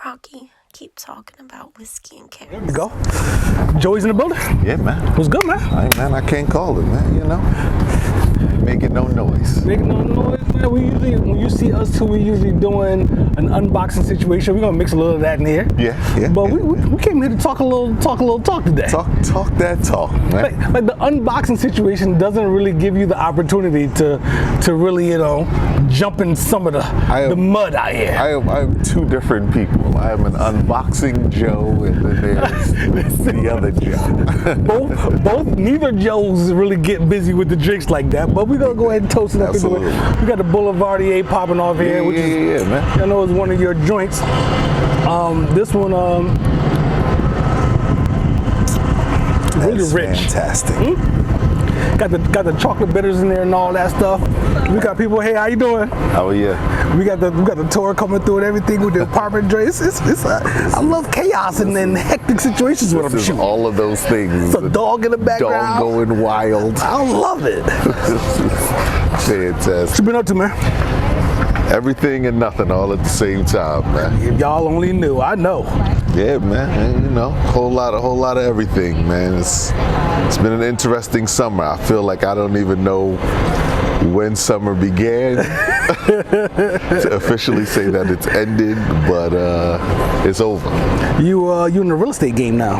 Brocky keep talking about whiskey and carrots. There we go. Joey's in the building. Yeah, man. What's good, man? Hey, man, I can't call it, man, you know. Making no noise. Making no noise, man. When you see us two, we usually doing an unboxing situation. We're gonna mix a little of that in here. Yeah. But we came here to talk a little talk today. Talk that talk, man. Like the unboxing situation doesn't really give you the opportunity to really, jump in some of the mud out here. I am two different people. I am an unboxing Joe, and then there's the other Joe. Neither Joes really get busy with the drinks like that, but we're gonna go ahead and toast it up. Absolutely. We got the Boulevardier popping off here, which is, man. I know is one of your joints. This one, really That's rich. Fantastic. Got the chocolate bitters in there and all that stuff. We got people. Hey, how you doing? Oh yeah. We got the tour coming through and everything with the apartment drinks. I love chaos and hectic situations with them. This is all of those things. It's a dog in the background. Dog going wild. I love it. Fantastic. What you been up to, man? Everything and nothing all at the same time, man. If y'all only knew, I know. Yeah, man. Whole lot of everything, man. It's been an interesting summer. I feel like I don't even know when summer began to officially say that it's ended, but it's over. You in the real estate game now?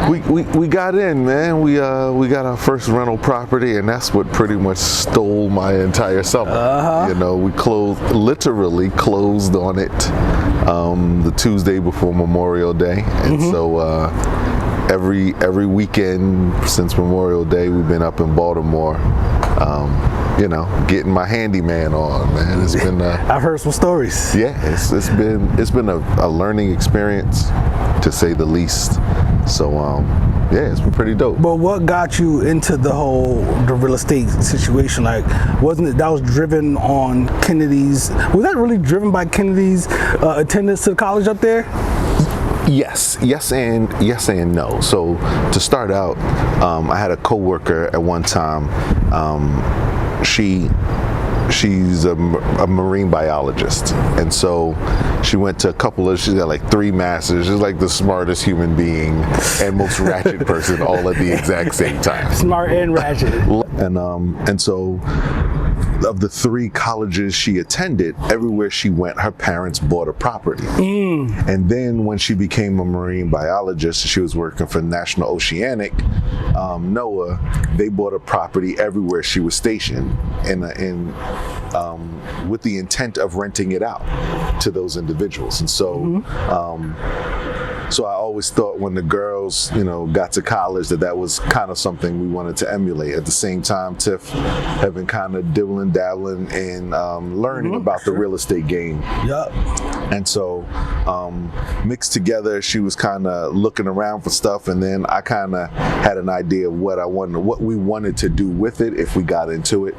We got in, man. We got our first rental property, and that's what pretty much stole my entire summer. We literally closed on it the Tuesday before Memorial Day, and so every weekend since Memorial Day, we've been up in Baltimore. Getting my handyman on, man. It's been I've heard some stories. Yeah, it's been a learning experience, to say the least. So yeah, it's been pretty dope. But what got you into the real estate situation? Like, wasn't it that was driven on Kennedy's? Was that really driven by Kennedy's attendance to the college up there? Yes and no. So to start out, I had a coworker at one time. She's a marine biologist, and so she went to she's got like 3 masters. She's like the smartest human being and most ratchet person all at the exact same time. Smart and ratchet. And so of the 3 colleges she attended, everywhere she went, her parents bought a property. And then when she became a marine biologist, she was working for National Oceanic, NOAA, they bought a property everywhere she was stationed with the intent of renting it out to those individuals. And so so I always thought when the girls, got to college that was kind of something we wanted to emulate. At the same time, Tiff had been kind of dabbling and learning about the real estate game. Yep. And so mixed together, she was kind of looking around for stuff, and then I kind of had an idea of what we wanted to do with it if we got into it.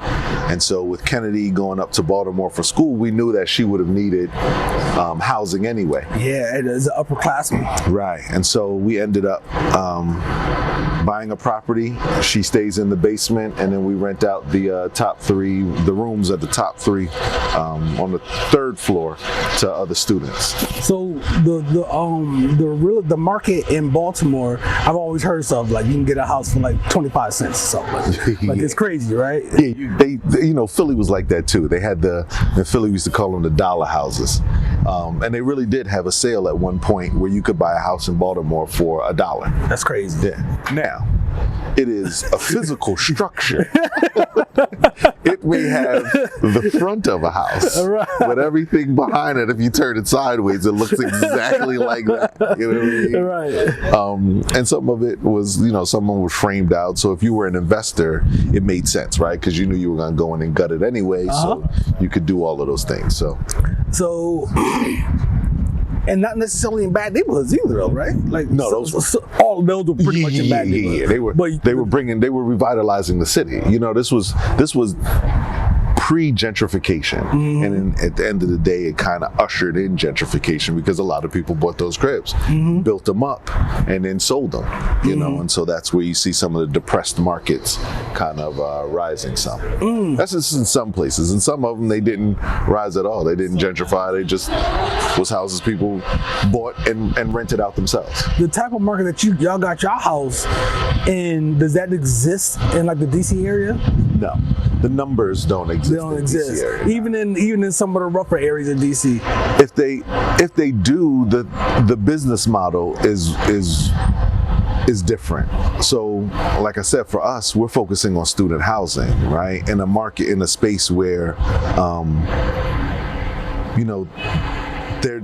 And so with Kennedy going up to Baltimore for school, we knew that she would have needed housing anyway. Yeah, it is an upperclassman. Right, and so we ended up buying a property. She stays in the basement, and then we rent out the the rooms at the top 3 on the 3rd floor to other students. So the market in Baltimore, I've always heard stuff like you can get a house for like 25 cents or something. Like it's crazy, right? Yeah, they Philly was like that too. They had in Philly we used to call them the dollar houses, and they really did have a sale at one point where you could buy a house in Baltimore for $1. That's crazy. Yeah. Now, it is a physical structure. It may have the front of a house, right, but everything behind it, if you turn it sideways, it looks exactly like that. You know what I mean? Right. And some of it was, someone was framed out. So if you were an investor, it made sense, right? Because you knew you were going to go in and gut it anyway, so you could do all of those things. So. And not necessarily in bad neighborhoods either, though, right? Like no, all those were pretty much in bad neighborhoods. Yeah, they were revitalizing the city. This was pre-gentrification, and then at the end of the day, it kind of ushered in gentrification because a lot of people bought those cribs, built them up, and then sold them. You know, and so that's where you see some of the depressed markets kind of rising some. That's just in some places. In some of them, they didn't rise at all. They didn't gentrify. They just was houses people bought and rented out themselves. The type of market that y'all got your house in, does that exist in like the DC area? No, the numbers don't exist. They don't in exist. DC area, even in some of the rougher areas of DC. If they do, the business model is different. So, like I said, for us, we're focusing on student housing, right? In a market, in a space where, you know, there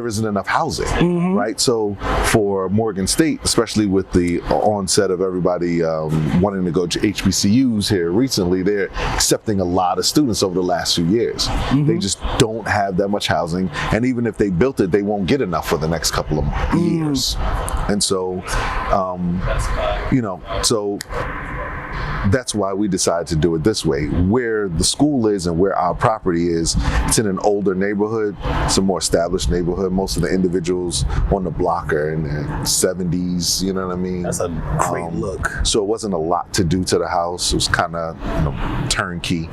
isn't enough housing, right? So for Morgan State, especially with the onset of everybody wanting to go to HBCUs here recently, they're accepting a lot of students over the last few years. They just don't have that much housing, and even if they built it, they won't get enough for the next couple of years. And so, you know, so that's why we decided to do it this way. Where the school is and where our property is, it's in an older neighborhood. It's a more established neighborhood. Most of the individuals on the block are in their 70s, you know what I mean? That's a great look. So it wasn't a lot to do to the house. It was kind of, you know, turnkey.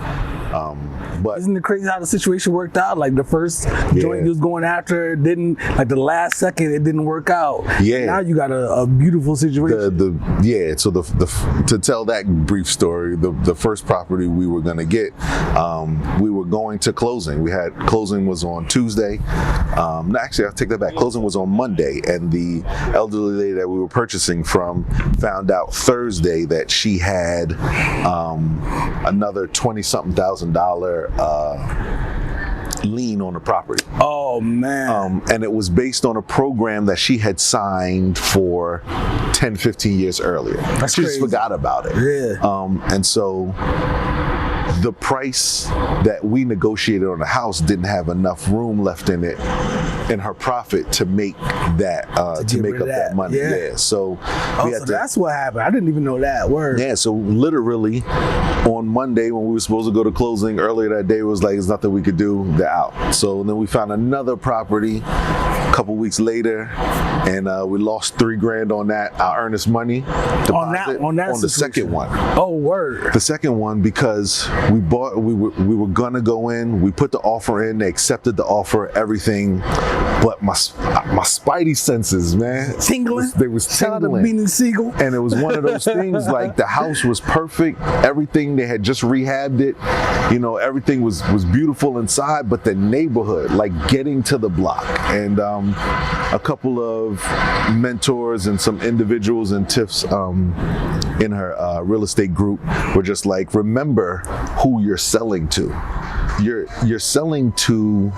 But isn't it crazy how the situation worked out? Like the first joint you was going after, didn't, like the last second it didn't work out. Yeah. Now you got a beautiful situation. So to tell that brief story, the first property we were going to get, we were going to closing. Closing was on Tuesday. No, actually, I'll take that back. Closing was on Monday, and the elderly lady that we were purchasing from found out Thursday that she had another $20-something thousand lien on the property. Oh man. And it was based on a program that she had signed for 10, 15 years earlier. She just forgot about it. Yeah. And so the price that we negotiated on the house didn't have enough room left in it, in her profit, to make that to make up that money. Yeah. So that's what happened. I didn't even know that word. Yeah. So literally on Monday when we were supposed to go to closing earlier that day, it was like, there's nothing we could do. They're out. So then we found another property a couple weeks later, and we lost $3,000 on that, our earnest money deposit, on the second one. Oh, word. The second one, because we were gonna go in, we put the offer in, they accepted the offer, everything, but my spidey senses, man, tingling. They was tingling. Beanie Siegel. And it was one of those things, like the house was perfect, everything, they had just rehabbed it, you know, everything was beautiful inside, but the neighborhood, like getting to the block, and a couple of mentors and some individuals and Tiff's in her real estate group were just like, remember who you're selling to. You're selling to,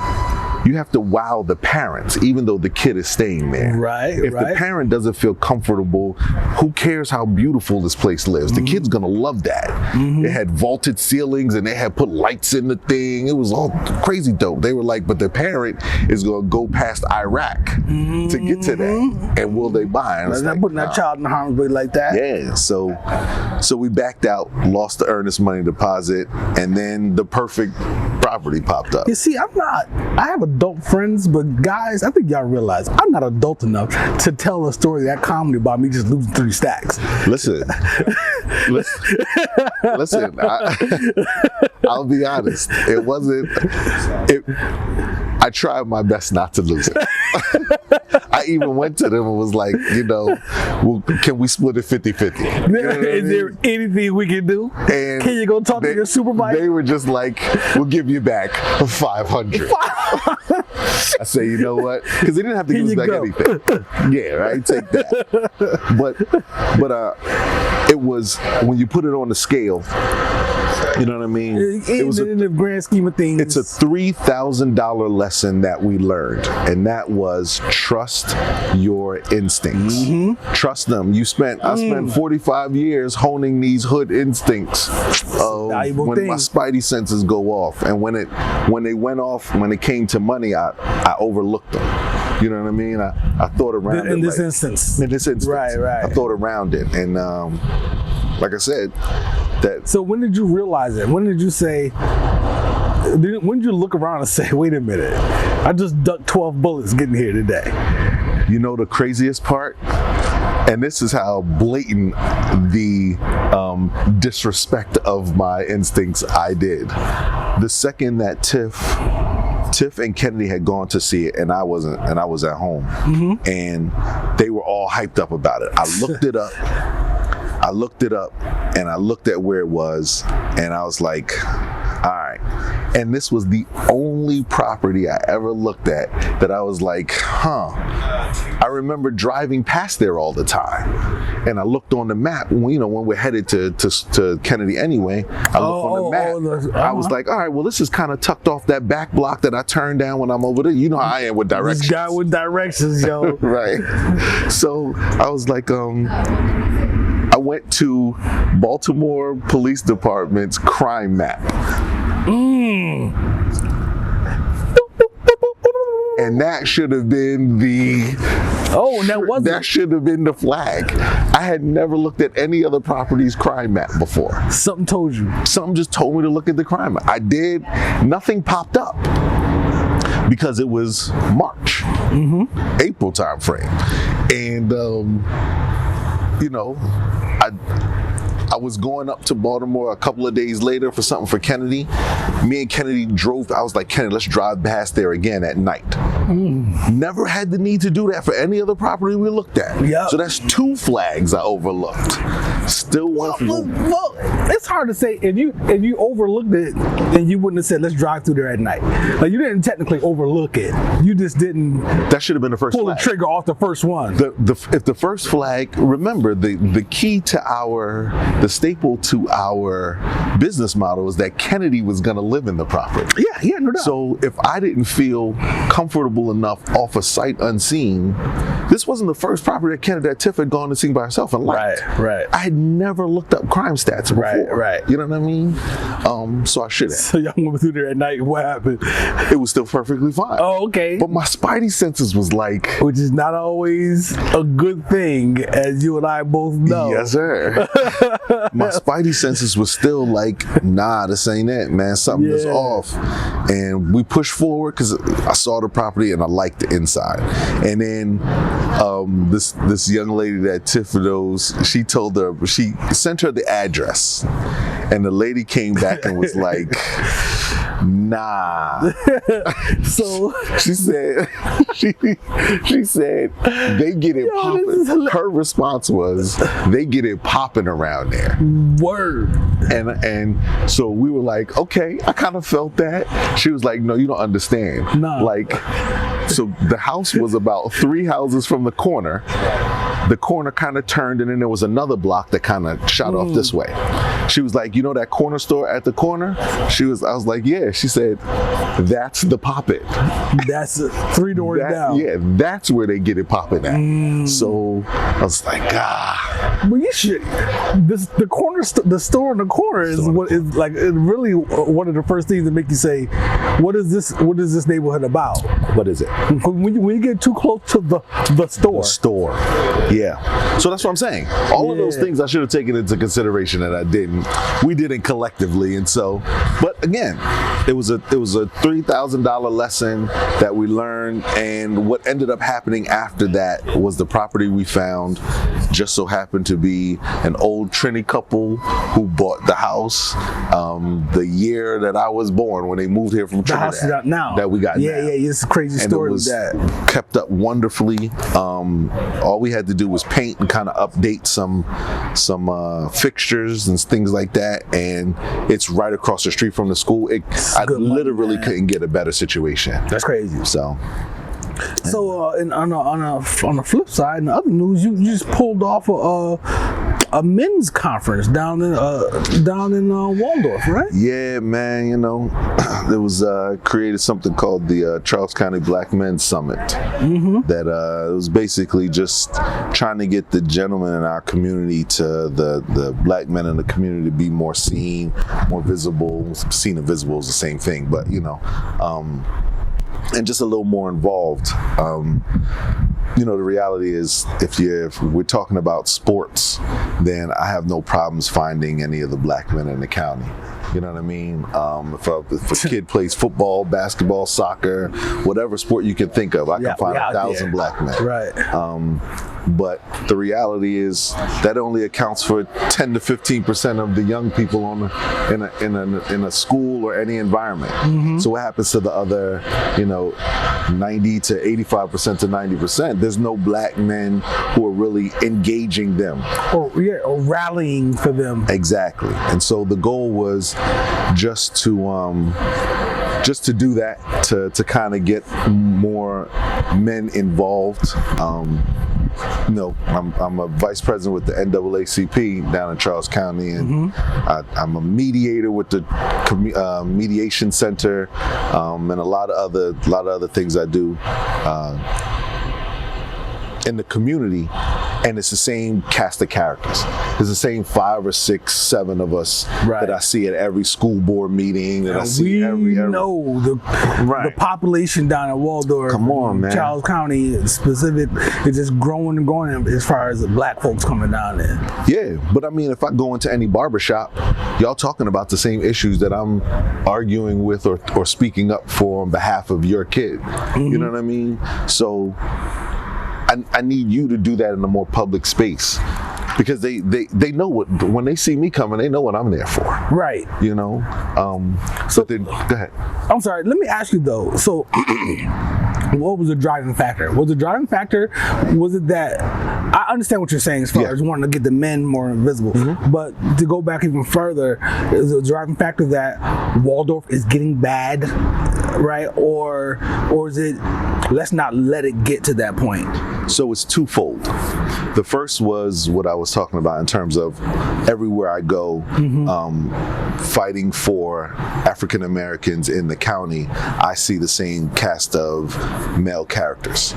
you have to wow the parents, even though the kid is staying there. Right. If the parent doesn't feel comfortable, who cares how beautiful this place lives? The kid's gonna love that. It had vaulted ceilings and they had put lights in the thing. It was all crazy dope. They were like, but the parent is gonna go past Iraq to get to that. And will they buy? And not putting that child in harm's way like that. Yeah. So we backed out, lost the earnest money deposit, and then the perfect property popped up. You see, I have adult friends, but guys, I think y'all realize I'm not adult enough to tell a story that comedy about me just losing 3 stacks. Listen, I'll be honest. It wasn't. I tried my best not to lose it. I even went to them and was like, you know, well, can we split it 50-50? You know Is there anything we can do? And can you go talk to your supervisor? They were just like, we'll give you back 500. I say, you know what? Because they didn't have to give us back anything. Yeah, right. Take that. But it was, when you put it on the scale, you know what I mean? It was in the grand scheme of things. It's a $3,000 lesson that we learned, and that was trust your instincts. Trust them. I spent 45 years honing these hood instincts of when my spidey senses go off, and when they went off, when it came to money, I overlooked them. You know what I mean? I thought around it. In this instance. Right. I thought around it, and like I said, So when did you realize it? When did you say? When did you look around and say, "Wait a minute, I just ducked 12 bullets getting here today"? You know the craziest part, and this is how blatant the disrespect of my instincts I did. The second that Tiff and Kennedy had gone to see it, and I wasn't, and I was at home, and they were all hyped up about it. I looked it up. And I looked at where it was, and I was like, all right. And this was the only property I ever looked at that I was like, I remember driving past there all the time. And I looked on the map, when we're headed to Kennedy anyway, I looked on the map. I was like, all right, well, this is kind of tucked off that back block that I turn down when I'm over there. You know how I am with directions. This guy with directions, yo. Right. So I was like, I went to Baltimore Police Department's crime map. And that should have been that should have been the flag. I had never looked at any other property's crime map before. Something told you. Something just told me to look at the crime map. I did. Nothing popped up because it was March, April time frame. And I was going up to Baltimore a couple of days later for something for Kennedy. Me and Kennedy drove. I was like, Kennedy, let's drive past there again at night. Never had the need to do that for any other property we looked at. Yep. So that's 2 flags I overlooked. Still one for well, it's hard to say if you overlooked it, then you wouldn't have said let's drive through there at night. Like, you didn't technically overlook it. You just didn't. That should have been the first pull flag. The trigger off the first one. If the first flag, remember the key to the staple to our business model is that Kennedy was going to live in the property. Yeah, no doubt. So if I didn't feel comfortable enough off of sight unseen, this wasn't the first property that Tiff had gone to see by herself and liked. Right. I had never looked up crime stats before. Right. You know what I mean? So I should have. So y'all went through there at night. What happened? It was still perfectly fine. Oh, okay. But my spidey senses was like, which is not always a good thing, as you and I both know. Yes, sir. My spidey senses was still like, nah, this ain't it, man. Something is off. And we pushed forward because I saw the property and I liked the inside. And then this young lady that Tiff knows, she sent her the address. And the lady came back and was like, nah. So she said they get it popping. Her response was, they get it popping around there. Word. And so we were like, okay, I kind of felt that. She was like, no, you don't understand. Nah. Like, so the house was about 3 houses from the corner. The corner kind of turned, and then there was another block that kind of shot off this way. She was like, you know that corner store at the corner? I was like, yeah. She said, that's the Pop-It. That's 3 doors down. Yeah, that's where they get it popping at. So I was like, Well, you should. The store in the corner is what is like really one of the first things that make you say, what is this neighborhood about? What is it? When you get too close to the store. The store. Yeah. So that's what I'm saying. All of those things I should have taken into consideration that I didn't. We didn't collectively, and so. But again, it was a $3,000 lesson that we learned, and what ended up happening after that was the property we found just so happened to be an old Trini couple who bought the house the year that I was born, when they moved here from Trinidad. The house now. That we got now. Yeah, it's a crazy story. And it was kept up wonderfully. All we had to do was paint and kind of update some fixtures and things like that, and it's right across the street from the school. I literally couldn't get a better situation. That's crazy. So on the flip side, in the other news, you just pulled off a men's conference down in Waldorf, right? Yeah, man. There was created something called the Charles County Black Men's Summit. That it was basically just trying to get the gentlemen in our community to the black men in the community to be more seen, more visible. Seen and visible is the same thing, but and just a little more involved. you know, the reality is, if we're talking about sports, then I have no problems finding any of the black men in the county. You know what I mean? If a kid plays football, basketball, soccer, whatever sport you can think of, I can find 1,000 black men. Right. But the reality is that only accounts for 10 to 15% of the young people in a school or any environment. So what happens to the other, 90 to 85% to 90%? There's no black men who are really engaging them. Or rallying for them. Exactly. And so the goal was just to do that, to kind of get more men involved. I'm a vice president with the NAACP down in Charles County, and I'm a mediator with the mediation center, and a lot of other things I do in the community. And it's the same cast of characters. It's the same 5 or 6, 7 of us that I see at every school board meeting. That I see every know the population down in Waldorf, come on, man. Charles County specific, is just growing and growing as far as the black folks coming down there. Yeah, but I mean, if I go into any barbershop, y'all talking about the same issues that I'm arguing with or speaking up for on behalf of your kid. You know what I mean? So I need you to do that in a more public space, because they know when they see me coming, they know what I'm there for. Right. So then, go ahead. I'm sorry, let me ask you though, so what was the driving factor? Was it that, I understand what you're saying as far as wanting to get the men more invisible, but to go back even further, is the driving factor that Waldorf is getting bad, right? Or is it, let's not let it get to that point? So it's twofold. The first was what I was talking about in terms of everywhere I go, fighting for African Americans in the county, I see the same cast of male characters.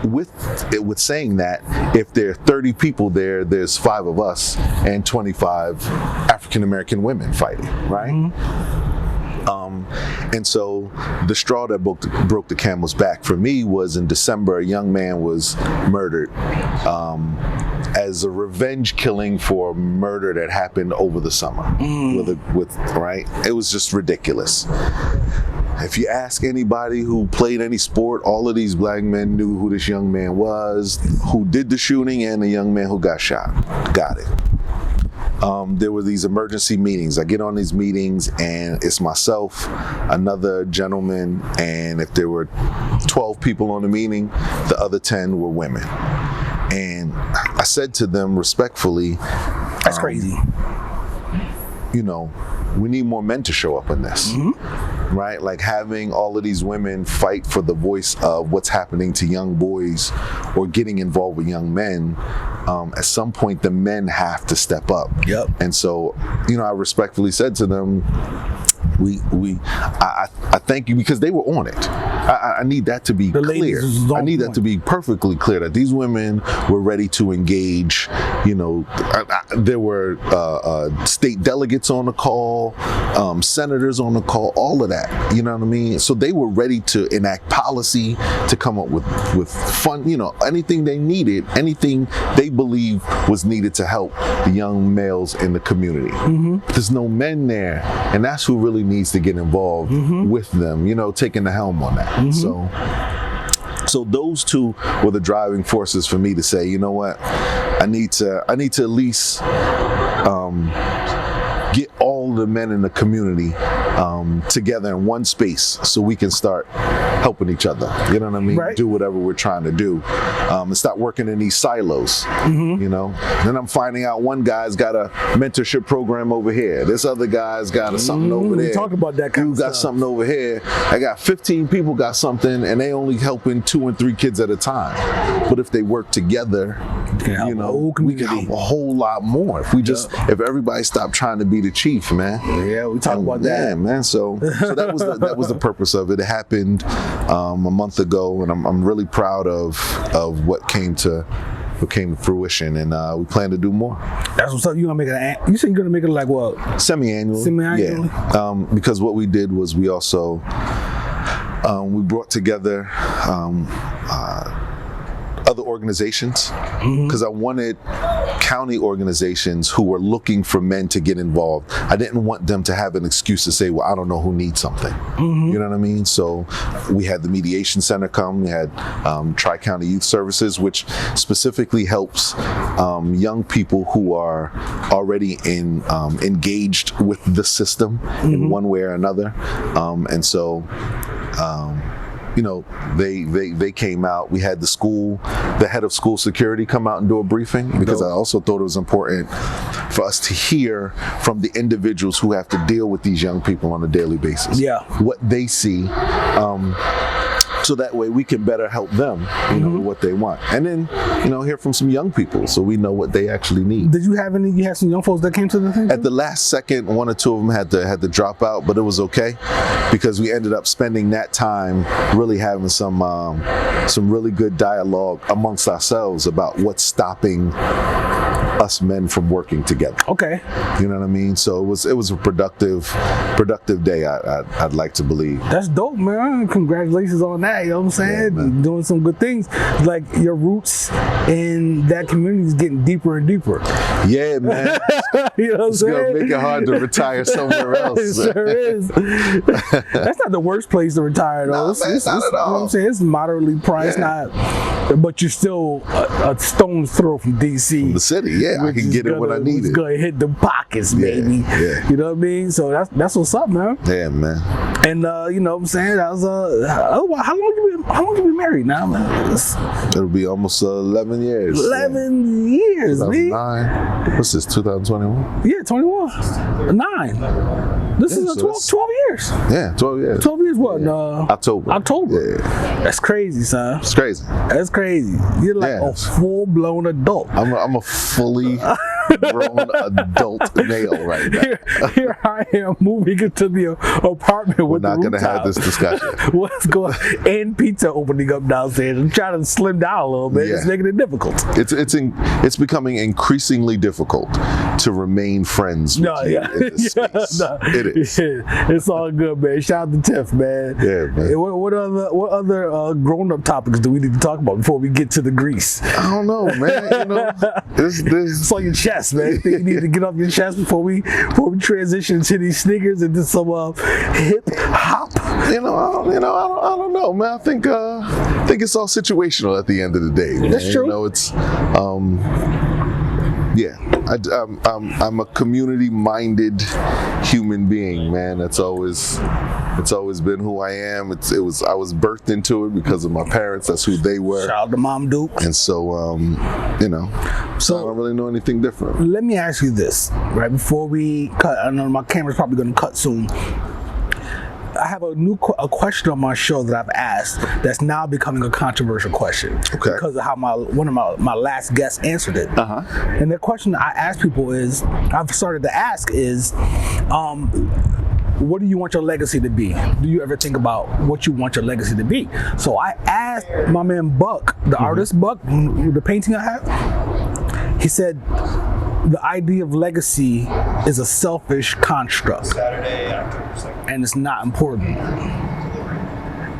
With saying that, if there are 30 people there, there's 5 of us and 25 African American women fighting, right? And so the straw that broke the camel's back for me was in December, a young man was murdered as a revenge killing for a murder that happened over the summer. Right? It was just ridiculous. If you ask anybody who played any sport, all of these black men knew who this young man was, who did the shooting, and the young man who got shot. Got it. There were these emergency meetings. I get on these meetings and it's myself, another gentleman, and if there were 12 people on the meeting, the other 10 were women. And I said to them respectfully, that's crazy. We need more men to show up in this, right? Like having all of these women fight for the voice of what's happening to young boys or getting involved with young men. At some point, the men have to step up. Yep. And so, I respectfully said to them, I thank you, because they were on it. I need that to be clear. I need that to be perfectly clear that these women were ready to engage. There were state delegates on the call, senators on the call, all of that. You know what I mean? So they were ready to enact policy, to come up with fun, anything they needed, anything they believed was needed to help the young males in the community. There's no men there, and that's who really needs to get involved with them, taking the helm on that. So those two were the driving forces for me to say, you know what, I need to at least get all the men in the community together in one space so we can start helping each other. You know what I mean? Right. Do whatever we're trying to do, and stop working in these silos. Then I'm finding out one guy's got a mentorship program over here. This other guy's got something over there. Talk about that kind of stuff. Got something over here. I got 15 people got something, and they only helping 2 and 3 kids at a time. But if they work together, we can help a whole lot more. If we if everybody stopped trying to be the chief, man. Yeah, we talk about that. Yeah, man. So that was the purpose of it. It happened a month ago, and I'm really proud of what came to fruition, and we plan to do more. That's what's up. You said you're gonna make it like what? Semi-annually. Yeah. Because what we did was we also we brought together other organizations, because I wanted county organizations who were looking for men to get involved. I didn't want them to have an excuse to say, well, I don't know who needs something. You know what I mean? So we had the mediation center come. We had Tri-County Youth Services, which specifically helps young people who are already engaged with the system in one way or another. And so you know, they came out. We had the head of school security come out and do a briefing, because I also thought it was important for us to hear from the individuals who have to deal with these young people on a daily basis. What they see. So that way we can better help them, you know, with what they want. And then, you know, hear from some young people so we know what they actually need. Did you have some young folks that came to the thing? At the last second, one or two of them had to drop out, but it was okay, because we ended up spending that time really having some really good dialogue amongst ourselves about what's stopping us men from working together. Okay. You know what I mean? So it was a productive day, I'd like to believe. That's dope, man. Congratulations on that. You know what I'm saying? Yeah, doing some good things. Like, your roots in that community is getting deeper and deeper. Yeah, man. You know what I'm saying? It's gonna make it hard to retire somewhere else. It sure is. That's not the worst place to retire, though. No, man, not at all. You know what I'm saying? It's moderately priced, but you're still a stone's throw from DC. From the city, yeah. I can get it when I need it. It's gonna hit the pockets, baby. Yeah. You know what I mean? So that's what's up, man. Yeah, man. And you know what I'm saying? That was how long you been married now, man? It'll be almost 11 years. 11 years, man. 2009. What's this, 2021? Yeah, 21. 9. This is 12 years. Yeah, 12 years. 12 years what? October. Yeah. That's crazy, son. It's crazy. That's crazy. You're like a full-blown adult. I'm a fully grown adult male right now. Here I am moving into the apartment with the rooftop. We're not going to have this discussion. What's going on? And pizza opening up downstairs. I'm trying to slim down a little bit. Yeah. It's making it difficult. It's becoming increasingly difficult to remain friends with you in this space. It is. It's all good, man. Shout out to Tiff, man. Yeah, man. What other grown-up topics do we need to talk about before we get to the grease? I don't know, man. You know, it's on your chest, man. You need to get off your chest before we transition to these sneakers and to some hip hop. I don't know, man. I think it's all situational at the end of the day. Man. That's true. You know, it's I'm a community-minded human being, man. It's always been who I am. I was birthed into it because of my parents. That's who they were. Shout out to Mom Duke. And so, so I don't really know anything different. Let me ask you this, right before we cut. I know my camera's probably going to cut soon. I have a question on my show that I've asked that's now becoming a controversial question because of how one of my last guests answered it. And the question I ask people I've started to ask is, what do you want your legacy to be? Do you ever think about what you want your legacy to be? So I asked my man Buck, the artist Buck, the painting I have. He said, the idea of legacy is a selfish construct, and it's not important.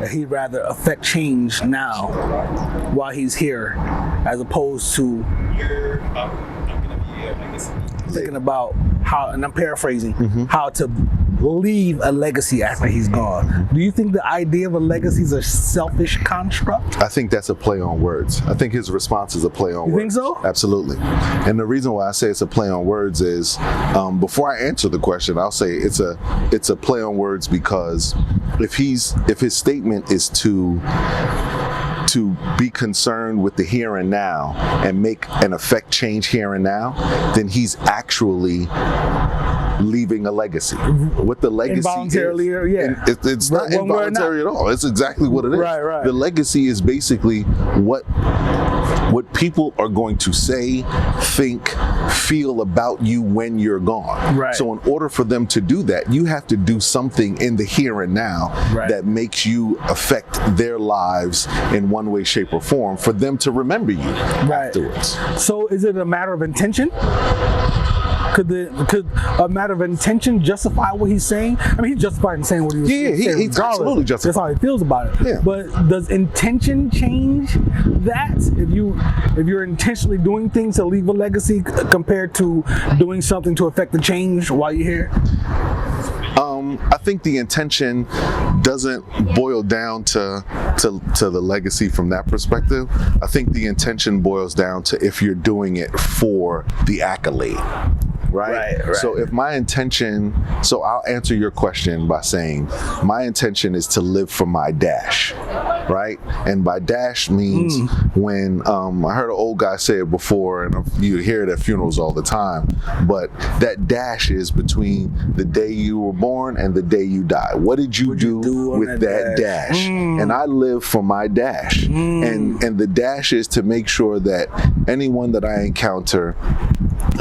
That he'd rather affect change now while he's here, as opposed to thinking about how, and I'm paraphrasing, how to leave a legacy after he's gone. Do you think the idea of a legacy is a selfish construct? I think that's a play on words. I think his response is a play on words. You think so? Absolutely. And the reason why I say it's a play on words is, before I answer the question, I'll say it's a play on words, because if his statement is to be concerned with the here and now and make and affect change here and now, then he's actually leaving a legacy. What the legacy involuntarily, is, it's not involuntary at all. It's exactly what it is. Right. The legacy is basically what people are going to say, think, feel about you when you're gone. Right. So in order for them to do that, you have to do something in the here and now that makes you affect their lives in one way, shape, or form for them to remember you afterwards. So is it a matter of intention? could a matter of intention justify what he's saying? I mean, he's justified in saying what he was saying. He's regardless. absolutely justified. That's how he feels about it. Yeah. But does intention change that? If you're intentionally doing things to leave a legacy compared to doing something to affect the change while you're here? I think the intention doesn't boil down to the legacy from that perspective. I think the intention boils down to if you're doing it for the accolade. Right? So if my intention, so I'll answer your question by saying my intention is to live for my dash, right? And by dash means when I heard an old guy say it before, and you hear it at funerals all the time, but that dash is between the day you were born and the day you die. What did you do with that dash? And I live for my dash. And the dash is to make sure that anyone that I encounter,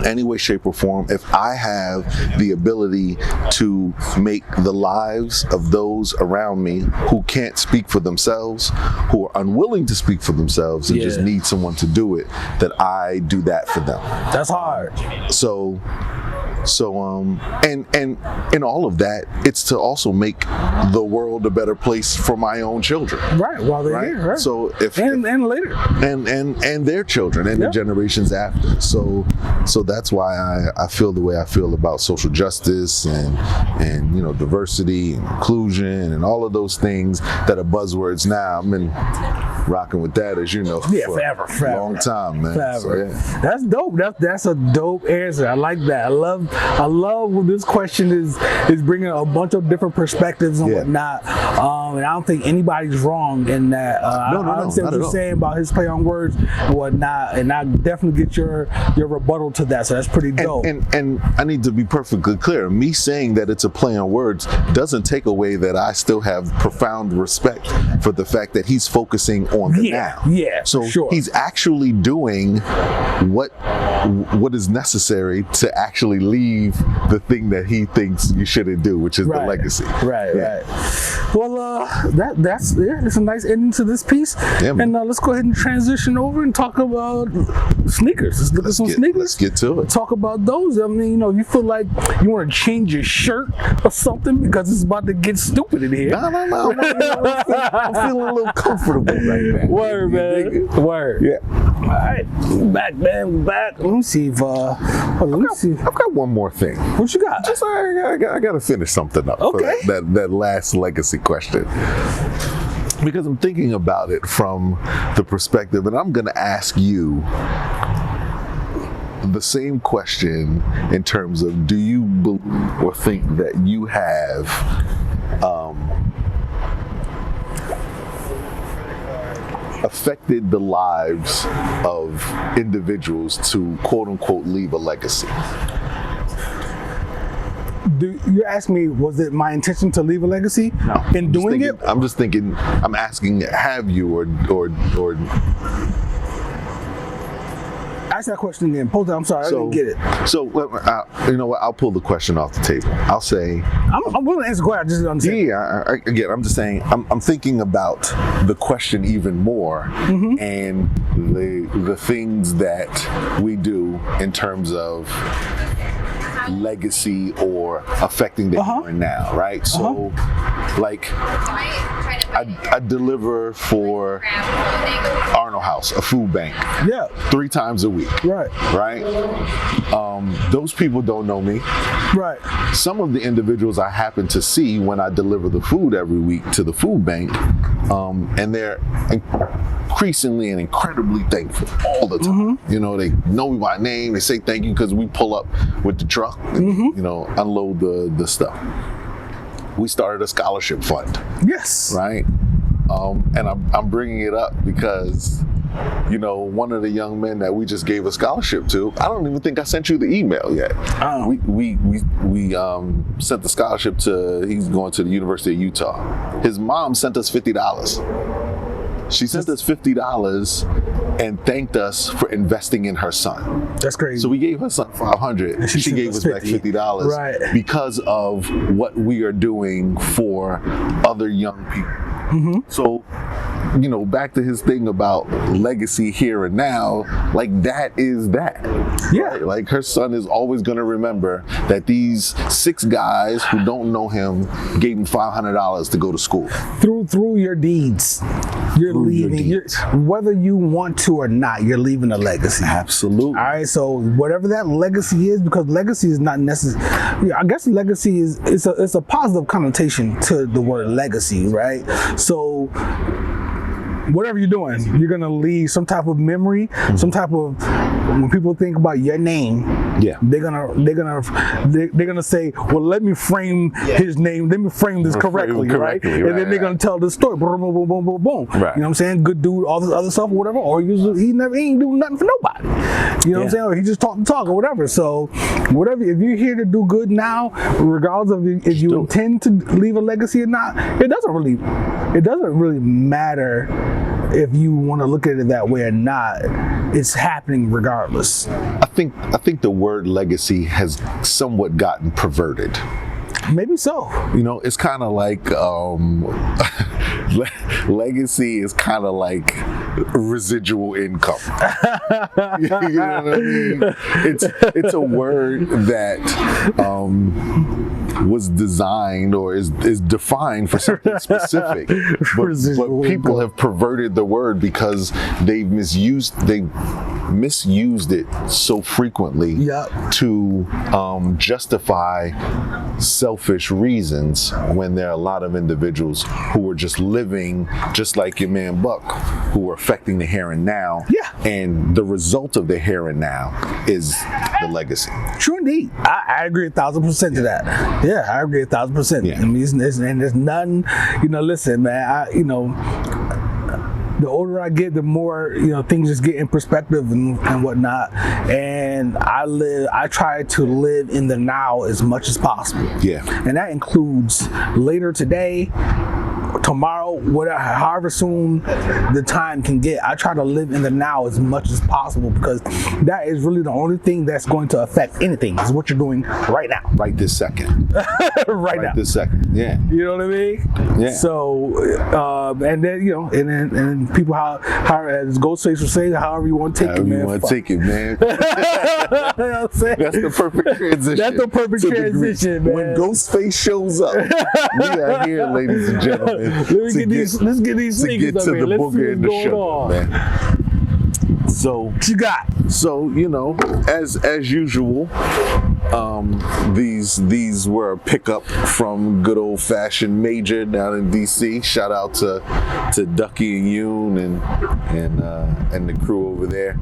any way, shape, or form, if I have the ability to make the lives of those around me who can't speak for themselves, who are unwilling to speak for themselves and just need someone to do it, that I do that for them. That's hard. So and in all of that, it's to also make the world a better place for my own children. Right, while they're here, right. So and later. And their children and the generations after. So that's why I feel the way I feel about social justice and diversity and inclusion and all of those things that are buzzwords now. I've been rocking with that, as you know, for forever. A long time, man. Forever. So, that's dope. That's a dope answer. I like that. I love when this question is bringing a bunch of different perspectives and whatnot. And I don't think anybody's wrong in that. I understand what you're saying about his play on words and whatnot, and I definitely get your rebuttal to that. So that's pretty dope. And I need to be perfectly clear. Me saying that it's a play on words doesn't take away that I still have profound respect for the fact that he's focusing on the now. Yeah. So he's actually doing what is necessary to actually leave the thing that he thinks you shouldn't do, which is the legacy. Right. Well, that's a nice ending to this piece. Yeah, and let's go ahead and transition over and talk about sneakers. Let's look at some sneakers. Let's get to it. Talk about those. I mean, you feel like you want to change your shirt or something because it's about to get stupid in here. No. I'm feeling a little comfortable right now. Word, man. Word. Yeah. All right, we're back, man. We're back. Let me see if I've got one more thing. What you got? Just I got to finish something up. Okay. For that last legacy question. Because I'm thinking about it from the perspective, and I'm going to ask you the same question in terms of, do you believe or think that you have affected the lives of individuals to quote unquote leave a legacy? You're asking me, was it my intention to leave a legacy? No. In doing it? I'm just thinking, I'm asking, have you or ask that question again. Pose it. I'm sorry, I didn't get it. So, you know what? I'll pull the question off the table. I'll say, I'm willing to answer the question. I just don't understand. Yeah, again, I'm just saying, I'm thinking about the question even more, and the things that we do in terms of legacy or affecting the here and now, right? So, like, I deliver for Arnold House, a food bank. 3 times a week. Right? Those people don't know me. Right. Some of the individuals I happen to see when I deliver the food every week to the food bank, and they're increasingly and incredibly thankful all the time. They know me by name. They say thank you because we pull up with the truck and, unload the stuff. We started a scholarship fund. Yes. Right? And I'm bringing it up because, one of the young men that we just gave a scholarship to, I don't even think I sent you the email yet. We sent the scholarship to, he's going to the University of Utah. His mom sent us $50. She sent us $50 and thanked us for investing in her son. That's crazy. So we gave her son $500. And she gave us back $50 because of what we are doing for other young people. So you know, back to his thing about legacy here and now, like that is that. Yeah. Right? Like her son is always going to remember that these 6 guys who don't know him gave him $500 to go to school. Through your deeds, you're leaving. Whether you want to or not, you're leaving a legacy. Absolutely. All right. So whatever that legacy is, because legacy is not necessary. I guess legacy is it's a positive connotation to the word legacy, right? So whatever you're doing, you're gonna leave some type of memory, some type of, when people think about your name, they're gonna say, well, let me frame his name, let me frame this correctly, right? And then they're gonna tell the story, boom, boom, boom, boom, boom, boom. Right. You know what I'm saying? Good dude, all this other stuff, or whatever. Or he ain't doing nothing for nobody. You know what I'm saying? Or he just talk the talk or whatever. So whatever, if you're here to do good now, regardless of if you intend to leave a legacy or not, it doesn't really matter if you want to look at it that way or not. It's happening regardless. I think the word legacy has somewhat gotten perverted. Maybe so. You know, it's kind of like legacy is kind of like residual income. You know what I mean? It's a word that was designed or is defined for something specific, but people have perverted the word because they've misused it so frequently to justify selfish reasons, when there are a lot of individuals who are just living just like your man Buck, who are affecting the here and now, and the result of the here and now is the legacy. True indeed. I agree 1,000% to that. Yeah, I agree 1,000%. Yeah. I mean, there's none, you know, listen, man, the older I get, the more, you know, things just get in perspective and whatnot. And I try to live in the now as much as possible. Yeah. And that includes later today, tomorrow, whatever, however soon the time can get. I try to live in the now as much as possible, because that is really the only thing that's going to affect anything, is what you're doing right now. Right this second. right this second. Yeah. You know what I mean? Yeah. So, and then, you know, and then people, how as Ghostface would say, however you want to take it, man. You want to take it, man. You know what I'm saying? That's the perfect transition. That's the perfect transition, man. When Ghostface shows up, we are here, ladies and gentlemen. Let's get these sneakers up here. Let's see what's going on, man. So what you got? So, you know, as usual, these were a pickup from good old fashioned Major down in DC. Shout out to Ducky and Yoon and the crew over there.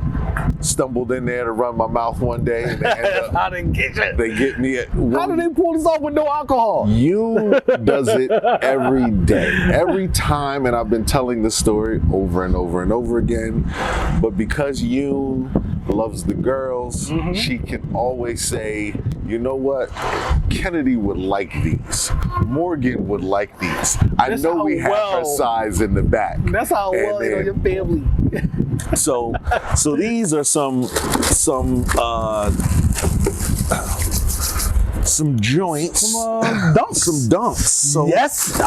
Stumbled in there to run my mouth one day, and I didn't get you. They get me at How do they pull this off with no alcohol? Yoon does it every day, every time, and I've been telling this story over and over and over again. But because Yoon loves the girls, she can always say, you know what, Kennedy would like these, Morgan would like these. I know we have her size in the back. That's how well you know your family. So these are some joints, some dunks. So yes,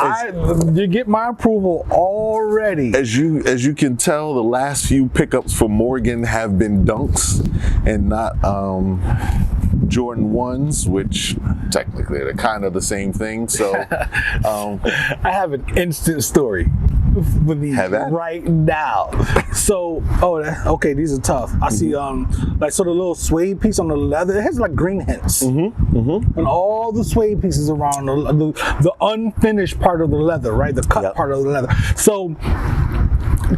you get my approval already. As you can tell, the last few pickups for Morgan have been dunks and not Jordan 1s, which technically they're kind of the same thing. So I have an instant story with these right now. So, okay, these are tough. I see like sort of little suede piece on the leather. It has like green hints. And all the suede pieces around the unfinished part of the leather, right? The cut part of the leather. So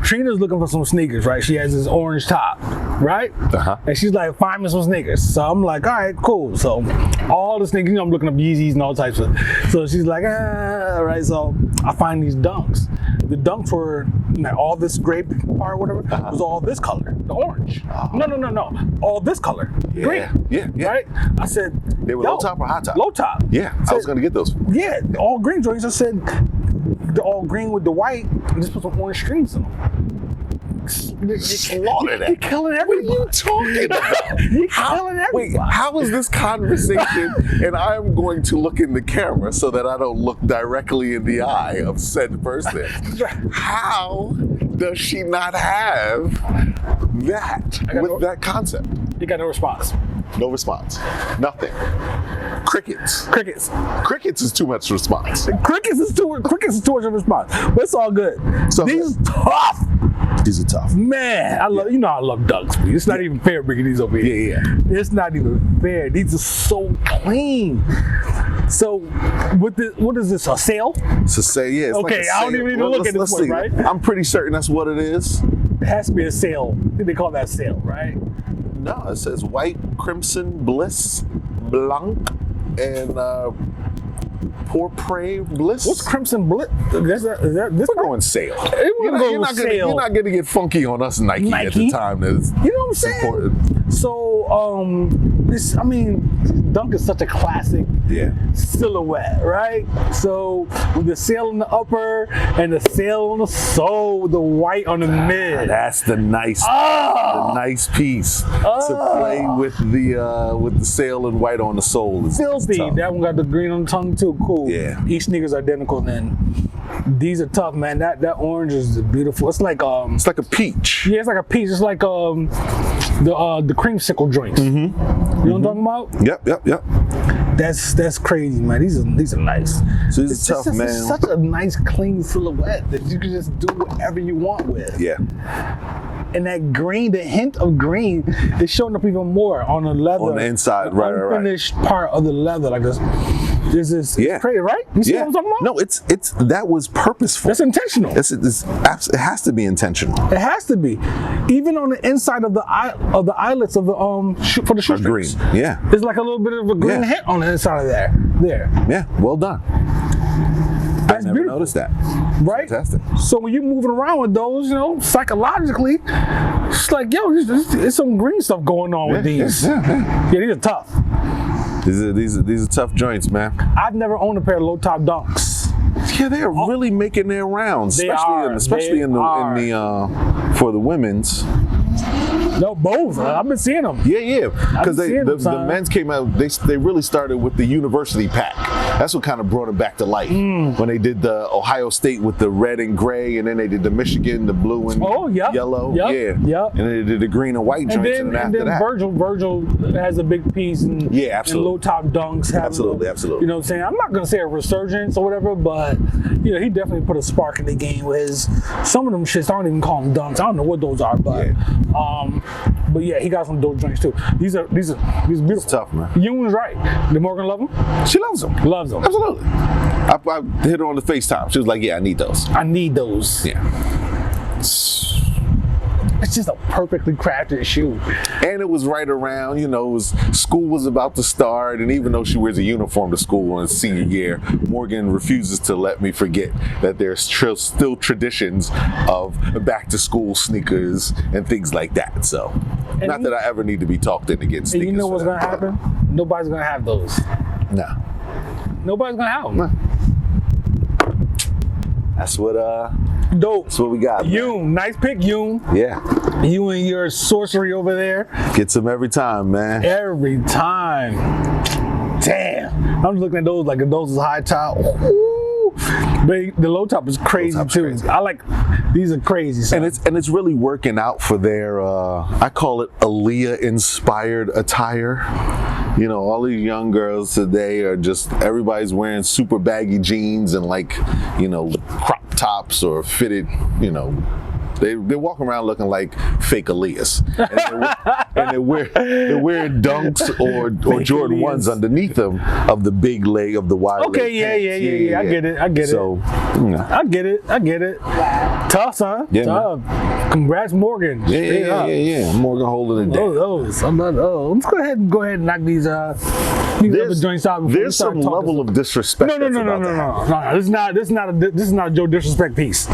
Trina's looking for some sneakers, right? She has this orange top, right? And she's like, find me some sneakers. So I'm like, all right, cool. So all the sneakers, you know, I'm looking up Yeezys and all types of. So she's like, all right. So I find these dunks. The dunks were all this gray part, whatever, was all this color, the orange. No. All this color, green. Yeah. Right? I said, they were low top or high top? Low top. Yeah, I was gonna get those. Yeah, all green joints. I said, they're all green with the white, and just put some orange strings in them. You're killing everybody. What are you talking about? You're killing everybody. Wait, how is this conversation? And I'm going to look in the camera so that I don't look directly in the eye of said person. How does she not have that with that concept? You got no response. No response. Nothing. Crickets. Crickets is too much response. Crickets is too much of a response. But it's all good. So these tough. These are tough. Man, I love ducks. It's not even fair bringing these over here. Yeah. It's not even fair. These are so clean. So, what is this? A sail? So say It's okay, like I don't even need to look at this one, right? I'm pretty certain that's what it is. It has to be a sail. I think they call that sail, right? No, it says white, crimson, bliss, blanc, and pourpre bliss. What's crimson bliss? We're going sail. You're not going to get funky on us, Nike, at the time. You know what I'm saying? Important. So, Dunk is such a classic silhouette, right? So with the sail on the upper and the sail on the sole, the white on the mid. That's the nice piece to play with the sail and white on the sole. Filthy. That one got the green on the tongue too. Cool. Yeah. Each sneaker's identical. Then these are tough, man. That orange is beautiful. It's like a peach. Yeah, it's like a peach. It's like the creamsicle joints. Mm-hmm. You know what I'm talking about? Yep. That's crazy, man. These are nice. So these are tough, man. It's such a nice, clean silhouette that you can just do whatever you want with. Yeah. And that green, the hint of green, is showing up even more on the leather. On the inside, right. Unfinished part of the leather, like this. This is crazy, right? You see what I'm talking about? No, it's that was purposeful. That's intentional. It has to be intentional. It has to be, even on the inside of the eyelets of the for the shoestrings. Green, yeah. There's like a little bit of a green hint on the inside of there. Yeah, well done. That's I never beautiful. noticed that. Right? Fantastic. So when you're moving around with those, psychologically, it's like, there's some green stuff going on with these. Yeah, these are tough. These are tough joints, man. I've never owned a pair of low top dunks. Yeah, they are really making their rounds, especially in the for the women's. No, both. I've been seeing them. Yeah. Because the men's came out. They really started with the university pack. That's what kind of brought it back to life. When they did the Ohio State with the red and gray, and then they did the Michigan, the blue and yellow. Yep. And then they did the green and white joints. And then Virgil has a big piece. And absolutely. And low top dunks. Absolutely. You know what I'm saying? I'm not gonna say a resurgence or whatever, but he definitely put a spark in the game with his. Some of them shits, I don't even call them dunks. I don't know what those are, but he got some dope joints too. These are beautiful. It's tough, man. Ewan's right. Did Morgan love them? She loves them. Loves them. Absolutely. I hit her on the FaceTime. She was like, "Yeah, I need those." Yeah. It's just a perfectly crafted shoe. And it was right around, school was about to start, and even though she wears a uniform to school in senior year, Morgan refuses to let me forget that there's still traditions of back to school sneakers and things like that. So, not that I ever need to be talked in against sneakers. And you know what's gonna happen? Nobody's gonna have those. No. Nobody's gonna have them. No. That's what dope. That's what we got. Yoon, nice pick, Yoon. Yeah. You and your sorcery over there. Gets them every time, man. Every time. Damn. I'm just looking at those like those is high top. Ooh. But the low top is crazy too. Crazy. I like these are crazy. Son. And it's really working out for their I call it Aaliyah inspired attire. All these young girls today are just everybody's wearing super baggy jeans and crop tops or fitted, They walk around looking like fake Aaliyahs, and they're wearing dunks or Jordan 1s underneath them of the big leg of the wide. Okay, yeah. I get it. So, I get it. Tough, son. Yeah, tough. Man. Congrats, Morgan. Yeah. Morgan holding it down. Let's go ahead and knock these other joints out. There's some level of disrespect. No. This is not a Joe disrespect piece.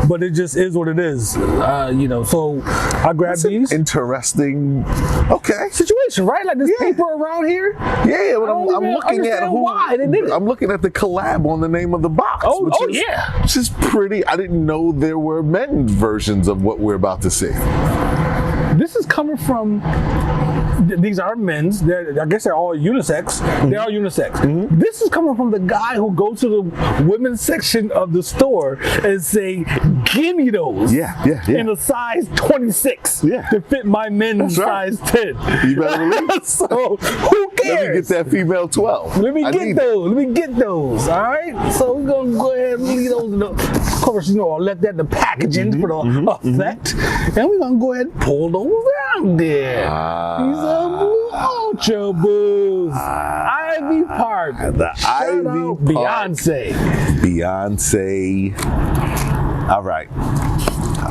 But it just is what it is, So I grabbed these. Interesting. Okay. Situation, right? Like this paper around here. Yeah, but I'm looking at why they did it. I'm looking at the collab on the name of the box. Which is pretty. I didn't know there were men's versions of what we're about to see. this is coming from. These are men's. I guess they're all unisex. They're all unisex. This is coming from the guy who goes to the women's section of the store and say, "Give me those." Yeah. In a size 26. Yeah. To fit my men's size 10. You better believe. So who cares? Let me get that female 12. Let me get those. All right. So we're gonna go ahead and leave those. Of course, I'll let that in the packaging for the effect, and we're gonna go ahead and pull those out there. These are Blue Ultra Boost. Ivy Park. The Shout Ivy out Park. Beyonce.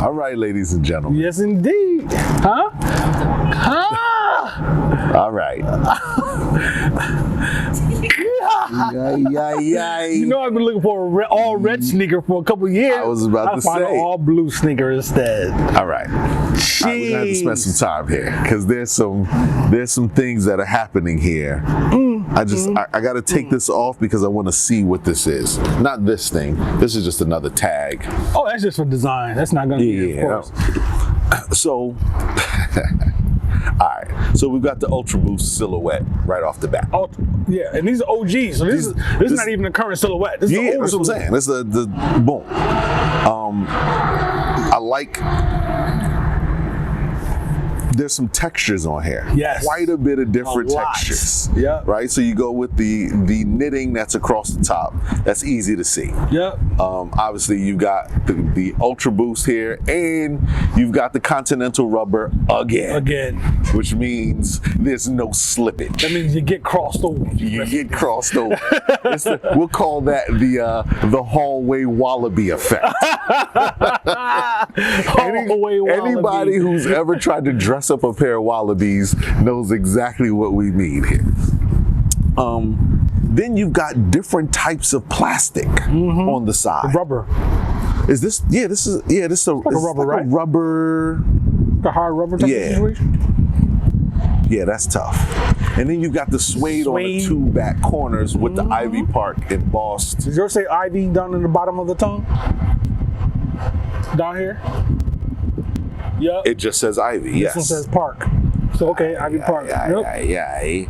All right, ladies and gentlemen. Yes, indeed. Huh? All right. You know, I've been looking for an all red sneaker for a couple of years. I was about to find say. an all blue sneaker instead. All right. We're gonna have to spend some time here because there's some things that are happening here. I got to take this off because I want to see what this is. Not this thing. This is just another tag. Oh, that's just for design. That's not going to be, of course. So, all right. So we've got the Ultra Boost silhouette right off the bat. Yeah, and these are OGs. So this is not even the current silhouette. This is the that's what I'm saying. This is the boom. I like. There's some textures on here. Yes. Quite a bit of different textures. Yeah. Right? So you go with the knitting that's across the top. That's easy to see. Yeah. Obviously, you've got the Ultra Boost here, and you've got the Continental rubber again. Which means there's no slippage. That means you get crossed over. You get crossed over. We'll call that the hallway wallaby effect. Anybody who's ever tried to dress up a pair of wallabies knows exactly what we mean here. Then you've got different types of plastic on the side. The rubber. Is this? Yeah, this is. Yeah, this is a rubber, right? Rubber. The hard rubber type of situation. Yeah, that's tough. And then you've got the suede on the two back corners with the Ivy Park embossed. Does yours say Ivy down in the bottom of the tongue? Down here? Yeah. It just says Ivy, yes. This one says Park. So, okay, Ivy Park. Yeah.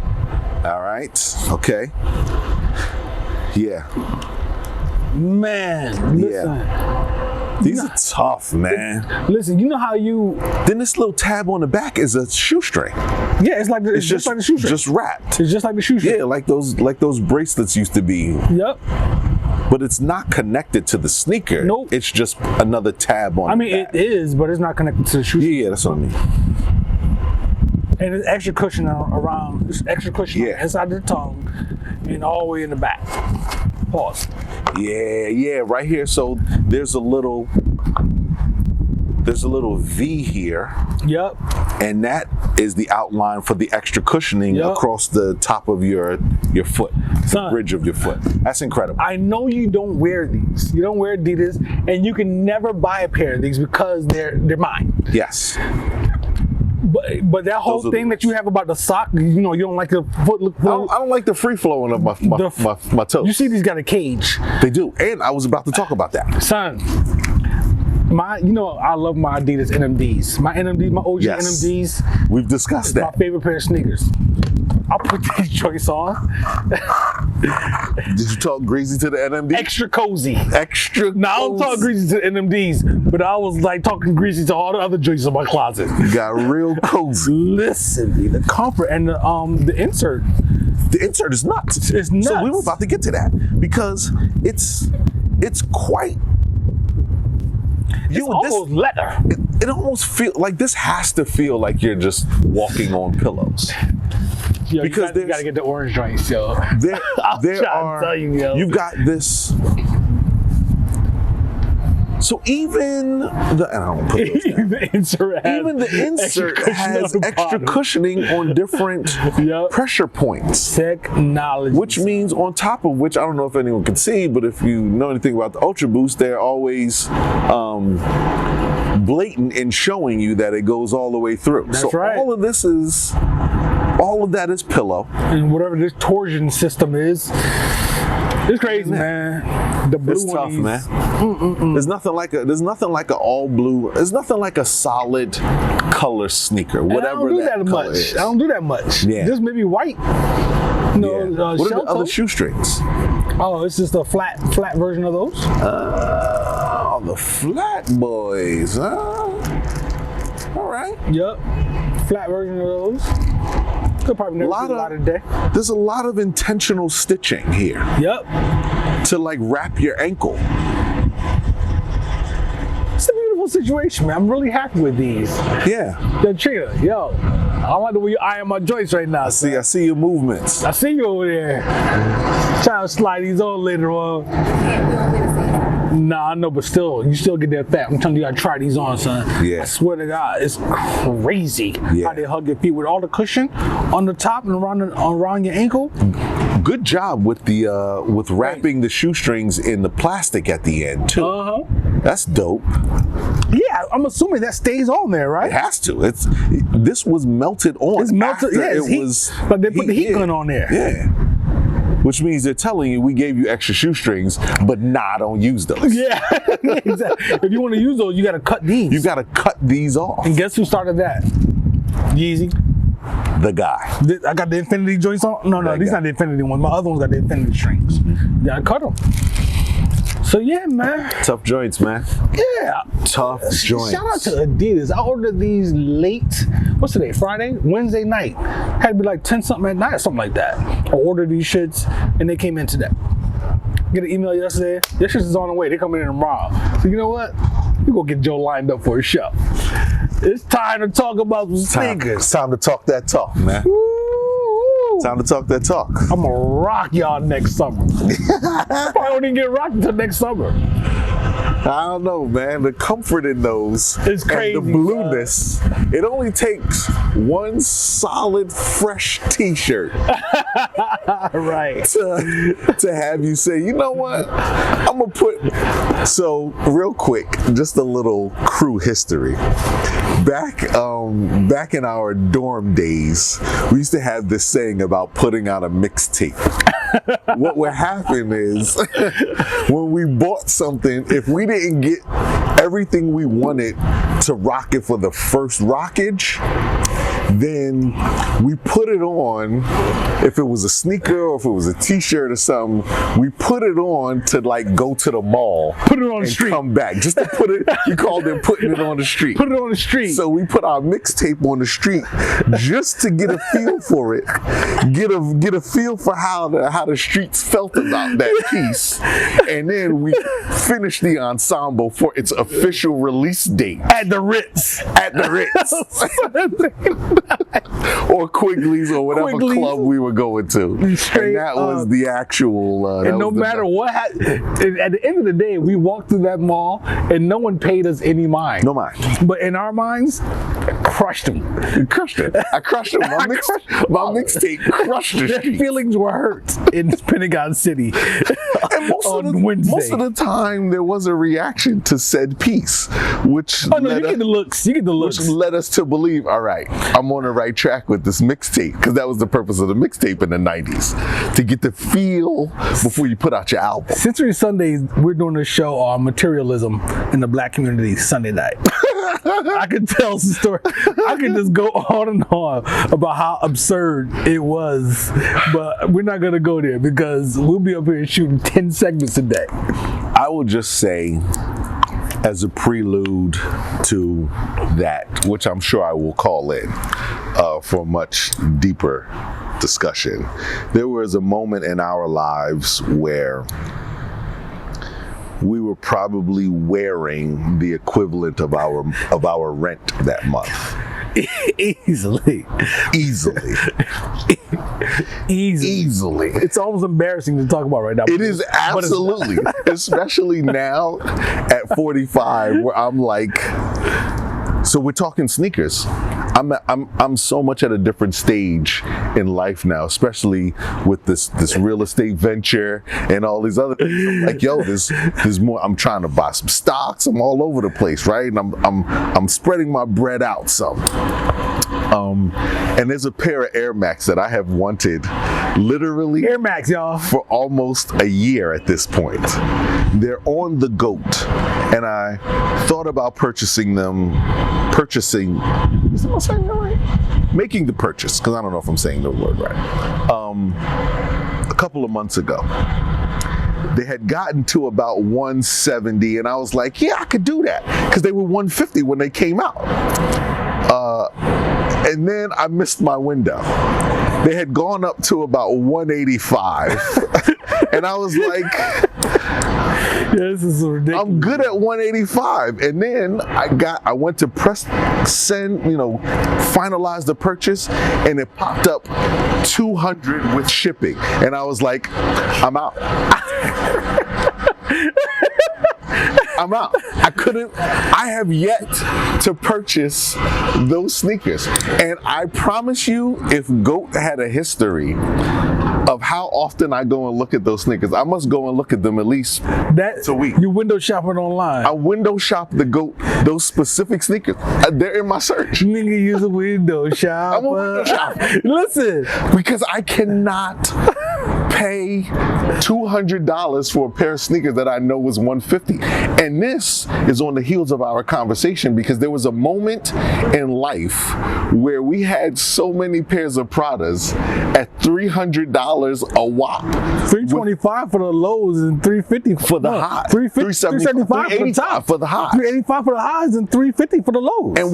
All right. Okay. Yeah. Man, listen. These are tough, man. Listen, you know how you... Then this little tab on the back is a shoestring. Yeah, it's just like the shoestring. Just wrapped. It's just like the shoestring. Yeah, like those bracelets used to be. Yep. But it's not connected to the sneaker. Nope. It's just another tab on the back. It is, but it's not connected to the shoestring. Yeah, that's what I mean. And it's extra cushion around. It's extra cushion inside the tongue and all the way in the back. Pause. Yeah, right here. So there's a little V here. Yep. And that is the outline for the extra cushioning across the top of your foot, the bridge of your foot. That's incredible. I know you don't wear these. You don't wear Adidas, and you can never buy a pair of these because they're mine. Yes. But that whole thing that you have about the sock, you don't like the foot look. I don't like the free flowing of my toes. You see, these got a cage. They do, and I was about to talk about that. Son, I love my Adidas NMDs. My OG NMDs. We've discussed that. My favorite pair of sneakers. I'll put these joints on. Did you talk greasy to the NMD? Extra cozy. Extra. Now I don't talk greasy to the NMDs, but I was like talking greasy to all the other joints in my closet. You got real cozy. Listen, the comfort and the insert. The insert is nuts. It's nuts. So we were about to get to that because it's quite. It's almost leather. It almost feels like this has to feel like you're just walking on pillows. Yo, because you gotta get the orange joints, yo. You've got this. So even the insert has extra cushioning on different pressure points. Technology. Which means on top of which, I don't know if anyone can see, but if you know anything about the Ultra Boost, they're always blatant in showing you that it goes all the way through. That's right. All of that is pillow. And whatever this torsion system is, it's crazy, man. The blue It's one tough, is- man. There's nothing like a all blue. There's nothing like a solid color sneaker, And I whatever don't do that that color much. is. I don't do that much. Yeah. Just maybe white. No, Yeah. What are shell the other toe. shoestrings? Oh, it's just a flat version of those. Oh, the flat boys, huh? All right. Yep, flat version of those. Could probably never see a lot of day. There's a lot of intentional stitching here Yep. to like wrap your ankle. It's a beautiful situation, man. I'm really happy with these. Yeah. The Trina, yo, I like the way you iron my joints right now. I see your movements. I see you over there. Trying to slide these on later on. Nah, I know, but still, you still get that fat. I'm telling you, I gotta try these on, son. Yeah. I swear to God, it's crazy how they hug your feet with all the cushion on the top and around your ankle. Good job with the with wrapping the shoestrings in the plastic at the end too. Uh-huh. That's dope. Yeah, I'm assuming that stays on there, It right? has to. This was melted on. It's melted. after Yeah, it's it heat. was. Like they put the heat gun on there. Yeah. Which means they're telling you we gave you extra shoestrings, but nah, don't use those. Yeah, exactly. If you want to use those, you got to cut these. You got to cut these off. And guess who started that? Yeezy. The guy. I got the Infinity joints on. No, That these guy. not the Infinity ones. My other ones got the Infinity strings. You gotta cut them. So yeah, man. Tough joints, man. Yeah. Tough joints. Shout out to Adidas. I ordered these late. What's today? Friday? Wednesday night. Had to be like 10 something at night or something like that. I ordered these shits and they came in today. Get an email yesterday. This shit is on the way. They coming in tomorrow. So you know what? We gonna get Joe lined up for a show. It's time to talk about some sneakers. It's time to talk that talk, man. Woo! Time to talk that talk. I'm gonna rock y'all next summer. Probably won't even get rocked until next summer. I don't know, man. The comfort in those It's crazy, and the blueness. It only takes one solid, fresh T-shirt Right. to have you say, you know what? I'm gonna put. So real quick, just a little crew history. Back in our dorm days, we used to have this saying about putting out a mixtape. What would happen is when we bought something, if we didn't get everything we wanted to rock it for the first rockage, then we put it on. If it was a sneaker or if it was a t-shirt or something, we put it on to like go to the mall, Put it on the and street. come back just to put it. We called it putting it on the street. Put it on the street. So we put our mixtape on the street just to get a feel for it, get a feel for how the streets felt about that piece, and then we finished the ensemble for its official release date At the Ritz. at the Ritz or Quigley's or whatever Quigley's. club we were going to, Straight and that was up. the actual. And no matter what, at the end of the day, we walked through that mall and no one paid us any mind. No mind. But in our minds, crushed them. Crushed it. I crushed it. My mixtape crushed the Their street. feelings were hurt in Pentagon City And on Wednesday. most of the time, there was a reaction to said piece, which Oh no, you get the looks. You get the which looks. led us to believe, all right, I'm on the right track with this mixtape, because that was the purpose of the mixtape in the 90s, to get the feel before you put out your album. Sensory Sundays, we're doing a show on materialism in the black community Sunday night. I could tell some story. I could just go on and on about how absurd it was, but we're not gonna go there because we'll be up here shooting 10 segments a day. I will just say, as a prelude to that, which I'm sure I will call in for a much deeper discussion, there was a moment in our lives where we were probably wearing the equivalent of our rent that month. Easily. Easily. Easily. It's almost embarrassing to talk about right now. It is absolutely, especially now at 45, where I'm like, so we're talking sneakers. I'm so much at a different stage in life now, especially with this real estate venture and all these other things. I'm like, yo, there's more. I'm trying to buy some stocks. I'm all over the place, right? And I'm spreading my bread out some. And there's a pair of Air Max that I have wanted literally Air Max, y'all. for almost a year at this point. They're on the GOAT, and I thought about purchasing, is I saying that right? Making the purchase, because I don't know if I'm saying the word right. A couple of months ago. They had gotten to about 170, and I was like, yeah, I could do that, because they were 150 when they came out. And then I missed my window. They had gone up to about 185. And I was like, yeah, this is ridiculous. I'm good at 185. And then I went to press send, finalize the purchase, and it popped up 200 with shipping. And I was like, I'm out. I'm out. I have yet to purchase those sneakers. And I promise you, if GOAT had a history of how often I go and look at those sneakers, I must go and look at them at least once a week. You window shopping online. I window shop the GOAT, those specific sneakers. They're in my search. Nigga use a window shopper. I'm a window shopper. Listen. Because I cannot pay $200 for a pair of sneakers that I know was $150. And this is on the heels of our conversation, because there was a moment in life where we had so many pairs of Pradas at $300 a whop. $325 for the lows and $350 for the high. $375 for the top. For the high. $385 for the highs and $350 for the lows. And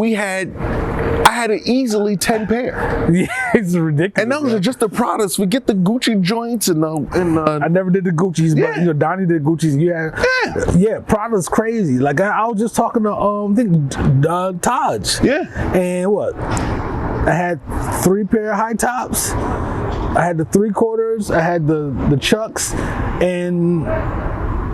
I had an easily 10 pair. Yeah, it's ridiculous. And those are just the Pradas. We get the Gucci joints and I never did the Gucci's, but Donnie did Gucci's. Yeah, Prada's crazy. Like I was just talking to Taj. Yeah. And what? I had 3 pair of high tops. I had the 3/4. I had the Chucks, and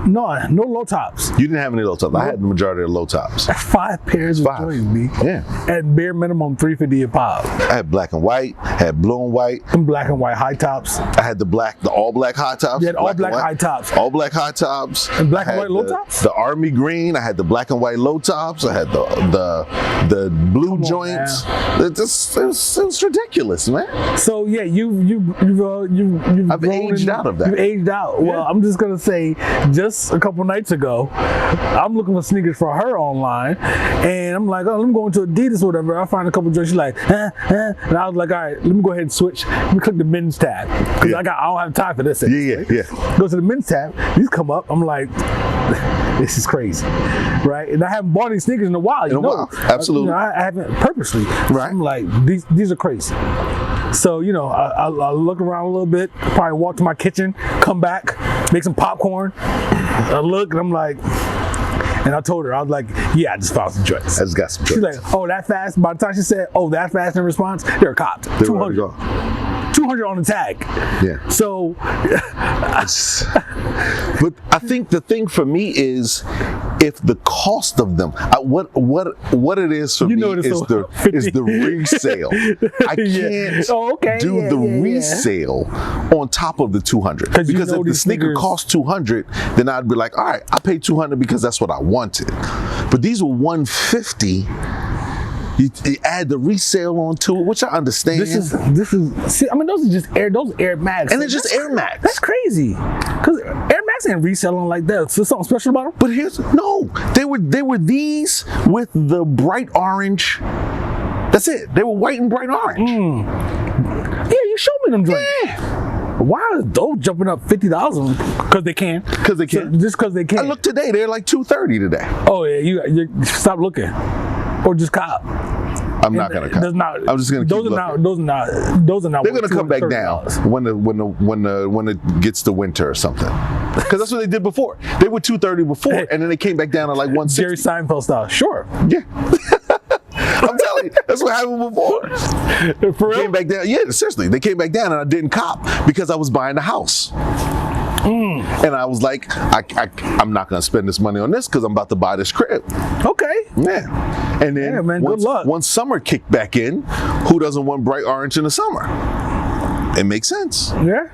no low tops. You didn't have any low tops. I had the majority of the low tops. 5 pairs of joints, B. Yeah. At bare minimum $350 a pop. I had black and white, had blue and white. And black and white high tops. I had the all black high tops. You had all black high tops. All black high tops. And black and white low tops? The army green. I had the black and white low tops. I had the blue joints. It was ridiculous, man. So yeah, I've aged out of that. You've aged out. Yeah. Well, I'm just gonna say, just a couple nights ago, I'm looking for sneakers for her online, and I'm like, oh, let me go into Adidas or whatever. I find a couple joints. She's like, and I was like, all right, let me go ahead and switch. Let me click the men's tab, because I don't have time for this. Yeah. Go to the men's tab. These come up. I'm like, this is crazy, right? And I haven't bought any sneakers in a while. Absolutely. I haven't purposely. Right. I'm like, these are crazy. So, I look around a little bit, probably walk to my kitchen, come back, make some popcorn. I look, and I'm like, and I told her, I was like, yeah, I just found some joints. I just got some joints. She's like, oh, that fast? By the time she said, oh, that fast in response, they're copped. 200. 200 on the tag. Yeah. So. But I think the thing for me is, if the cost of them, what it is for me is the resale. I can't do the resale on top of the 200, because if the sneaker costs 200, then I'd be like, all right, I paid 200 because that's what I wanted. But these were 150. You add the resale onto it, which I understand. This is. See, I mean, those are just Air Max, and it's just Air Max. That's crazy, because Air Max ain't reselling like that. So something special about them. But they were these with the bright orange. That's it. They were white and bright orange. Yeah, you showed me them joints. Yeah. Why are those jumping up $50,000? Because they can. Because they can. So, just because they can. I looked today. They're like $230 today. Oh yeah, you stop looking, or just cop. I'm not gonna cut. I'm just gonna keep looking. Those are not. They're gonna come back down when it gets to winter or something. Because that's what they did before. They were $230 before, and then they came back down to like $160. Jerry Seinfeld style. Sure. Yeah. I'm telling you, that's what happened before. For real? Came back down. Yeah, seriously, they came back down, and I didn't cop because I was buying the house. And I was like, I'm not gonna spend this money on this because I'm about to buy this crib. Okay. Yeah. And then good luck. Once summer kicked back in, who doesn't want bright orange in the summer? It makes sense. Yeah.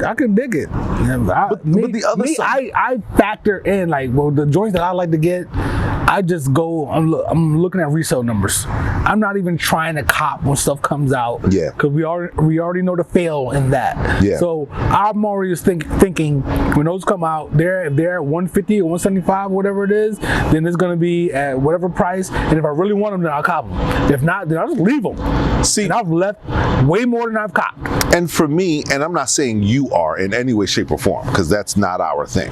I can dig it. But the other side, I factor in the joints that I like to get. I just go. I'm looking at resale numbers. I'm not even trying to cop when stuff comes out. Yeah. Because we already know the fail in that. Yeah. So I'm already thinking when those come out, if they're at 150 or 175, whatever it is, then it's gonna be at whatever price. And if I really want them, then I'll cop them. If not, then I'll just leave them. See, and I've left way more than I've copped. And for me, and I'm not saying you are in any way, shape, or form, because that's not our thing.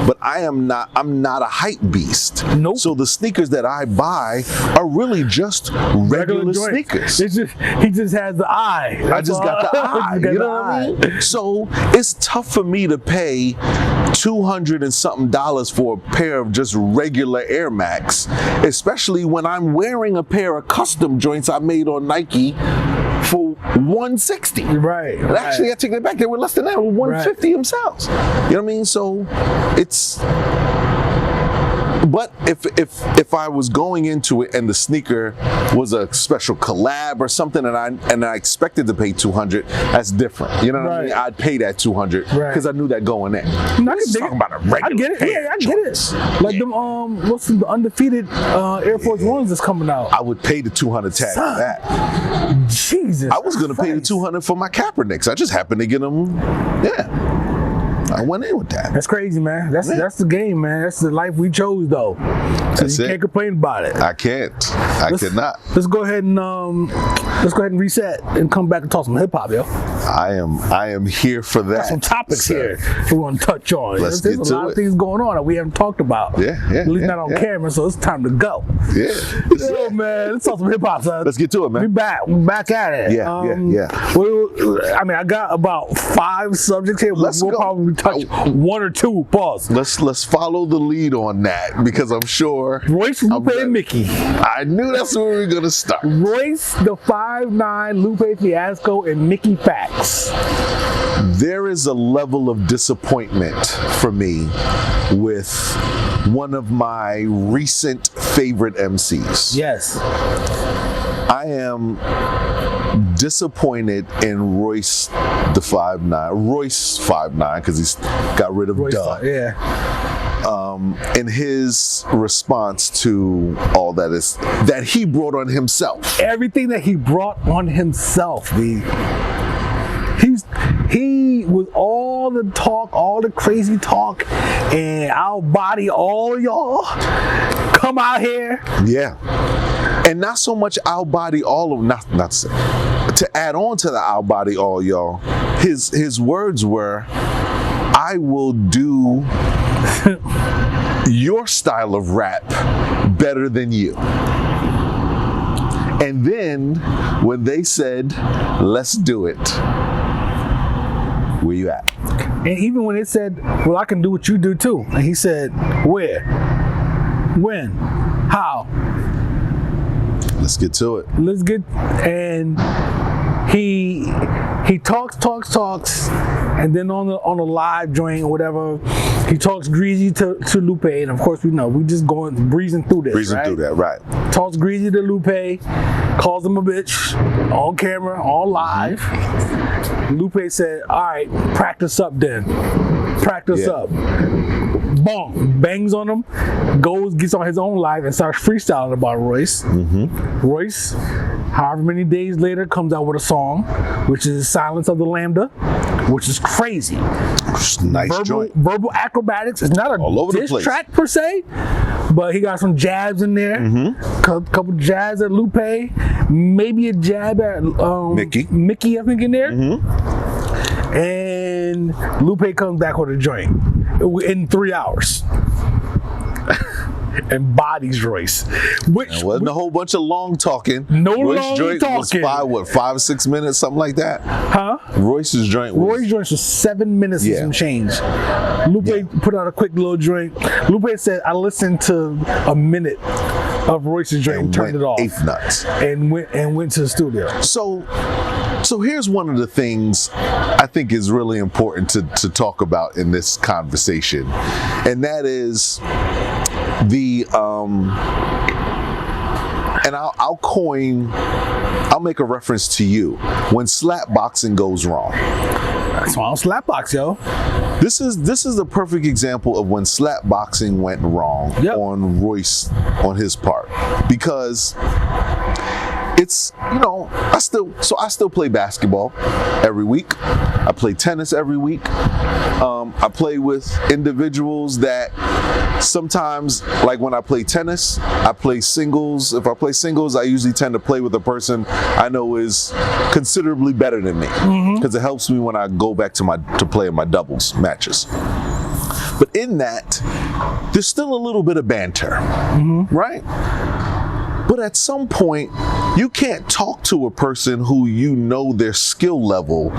But I'm not a hype beast. Nope. So the sneakers that I buy are really just regular sneakers. It's just he just has the eye. I just got the eye. You know what I mean? So it's tough for me to pay $200 and something for a pair of just regular Air Max, especially when I'm wearing a pair of custom joints I made on Nike for $160. Right. And actually, I take that back. They were less than that. They were $150 themselves. You know what I mean? So it's. But if I was going into it and the sneaker was a special collab or something, and I expected to pay $200, that's different. You know what I mean? I'd pay that $200 because I knew that going in. I'm talking about a regular. I get it. Yeah, I get it. Like them what's the undefeated Air Force Ones that's coming out? I would pay the $200 tag for that. Jesus. I was gonna pay the $200 for my Kaepernicks. I just happened to get them. Yeah. I went in with that. That's crazy, man. That's the game, man. That's the life we chose, though. So That's you it. Can't complain about it. I can't. I cannot. Let's go ahead and reset and come back and talk some hip hop, yo. I am here for that. Got some topics here we want to touch on. Let's There's get a to lot it. of things going on that we haven't talked about. Yeah. At least not on camera, so it's time to go. Yeah. Yo, man, let's talk some hip hop, son. Let's get to it, man. We're back at it. Yeah. I mean, I got about 5 subjects here. Let's we'll go. probably touch 1 or 2. Pause. Let's follow the lead on that because I'm sure Royce, Lupe, and Mickey. I knew that's where we were gonna start. Royce, the 5'9", Lupe Fiasco, and Mickey Fax. There is a level of disappointment for me with one of my recent favorite MCs. Yes. I am disappointed in Royce the 5'9", Royce 5'9", because he's got rid of Royce, Duh. Yeah. In his response to all that he brought on himself. Everything that he brought on himself, he was all the talk, all the crazy talk, and I'll body all y'all. Come out here. Yeah. And not so much I'll body all of not to add on to the I'll body all y'all. His words were, I will do your style of rap better than you. And then when they said, let's do it, where you at? And even when it said, well, I can do what you do too. And he said, where? When? How? Let's get to it. And he talks, and then on the live joint or whatever, he talks greasy to Lupe, and of course we know we just breezing through this. Breezing through that, right? Talks greasy to Lupe, calls him a bitch on camera, on live. Lupe said, "All right, practice up then. Practice up." Boom, bangs on him, gets on his own live and starts freestyling about Royce. Royce, however many days later, comes out with a song, which is Silence of the Lambda, which is crazy. Nice joint. Verbal acrobatics. It's not a diss track per se, but he got some jabs in there. Couple jabs at Lupe, maybe a jab at Mickey, I think, in there. And Lupe comes back with a joint in 3 hours. And bodies Royce. Which wasn't a whole bunch of long talking. Royce joint talking. Was 5 or 6 minutes, something like that. Huh? Royce's joint was 7 minutes and some change. Lupe put out a quick little joint. Lupe said, I listened to a minute of Royce's joint and turned it off. Eighth nuts. And went to the studio. So here's one of the things I think is really important to talk about in this conversation, and that is and I'll make a reference to you when slap boxing goes wrong. Small slapbox, yo. This is a perfect example of when slapboxing went wrong on Royce on his part, because it's, you know, I still play basketball every week. I play tennis every week. I play with individuals that sometimes, like when I play tennis, I play singles. If I play singles, I usually tend to play with a person I know is considerably better than me, because it helps me when I go back to play in my doubles matches. But in that, there's still a little bit of banter, right? But at some point, you can't talk to a person who you know their skill level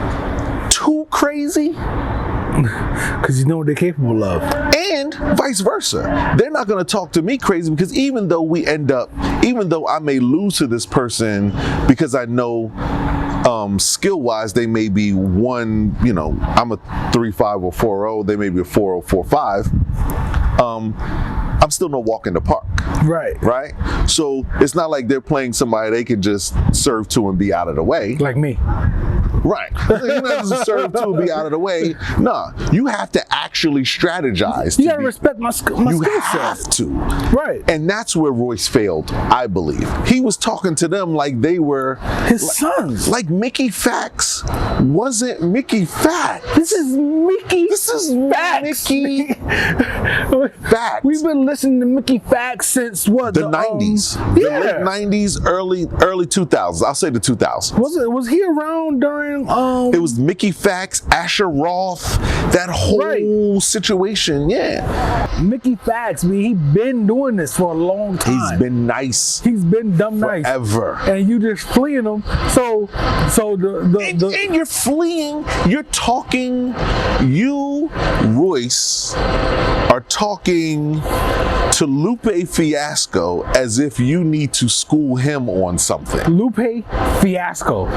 too crazy. Because you know what they're capable of. And vice versa. They're not going to talk to me crazy, because even though I may lose to this person because I know skill-wise they may be one, you know, I'm a 3.5 or 4.0, they may be a 4 or 4.5. I'm still no walk in the park. Right? So it's not like they're playing somebody they can just serve to and be out of the way. Like me. Right. You're not just serve to and be out of the way. Nah, you have to actually strategize. You gotta respect my skill set. You have to. Right. And that's where Royce failed, I believe. He was talking to them like they were his sons. Like Mickey Fax wasn't Mickey Fax. This is Mickey. This is Fax. Mickey Fax. We've been listening to Mickey Fax since what? The 90s. The late 90s, early 2000s. I'll say the 2000s. Was he around during it was Mickey Fax, Asher Roth, that whole situation, Mickey Fax, I mean, he been doing this for a long time. He's been nice. He's been dumb nice. Forever. And you just fleeing him. So and you're fleeing, you're talking, you, Royce, are talking to Lupe Fiasco as if you need to school him on something. Lupe Fiasco.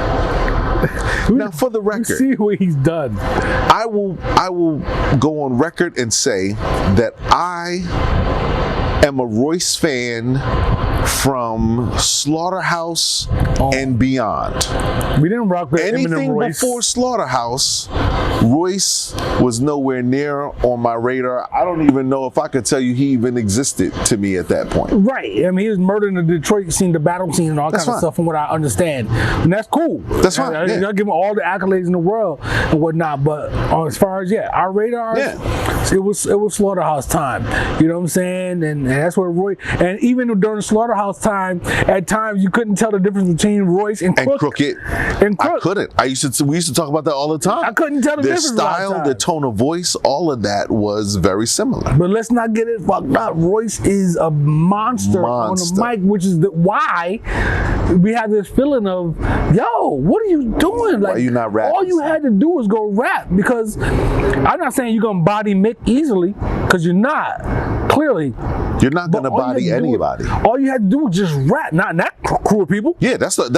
Now, for the record, see what he's done. I will go on record and say that I am a Royce fan from Slaughterhouse and beyond. We didn't rock with anything Royce. Before Slaughterhouse. Royce was nowhere near on my radar. I don't even know if I could tell you he even existed to me at that point. Right. I mean, he was murdered in the Detroit scene, the battle scene, and all kinds of stuff, from what I understand. And that's cool. That's fine. I give him all the accolades in the world and whatnot. But as far as our radar, it was Slaughterhouse time. You know what I'm saying? And that's where Roy. And even during Slaughterhouse time, at times you couldn't tell the difference between Royce and Crooked. And Crook. I couldn't. We used to talk about that all the time. I couldn't tell the Their difference. Style, their tone of voice, all of that was very similar. But let's not get it fucked up. Royce is a monster. On the mic, which is why we have this feeling of, yo, what are you doing? Like, why are you not rapping? All you had to do was go rap, because I'm not saying you're gonna body Mick easily, because you're not. Clearly, you're not gonna body anybody. All you had to do was just rap, not that crew of people. Yeah, that's the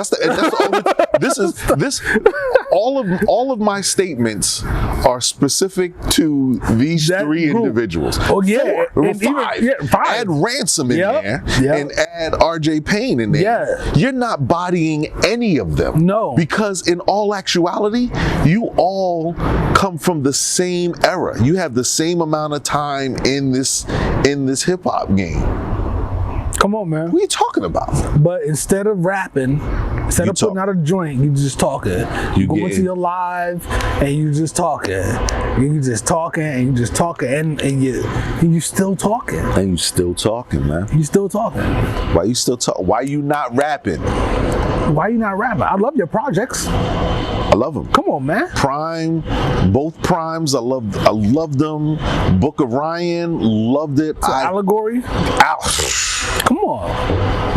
all of my statements are specific to these three individuals. Oh yeah, five. Add Ransom in there and add RJ Payne in there. Yeah. You're not bodying any of them. No. Because in all actuality, you all come from the same era. You have the same amount of time in this hip hop game. Come on, man. What are you talking about? But instead of rapping, instead of putting out a joint, you just talking. You go into your live and you just talking. You just talking and you just talking and you still talking. And you still talking, man. You still talking. Why you still talking? Why you not rapping? Why you not rapping? I love your projects. I love them. Come on, man. Prime, both Primes. I loved them. Book of Ryan, loved it. Allegory. Come on.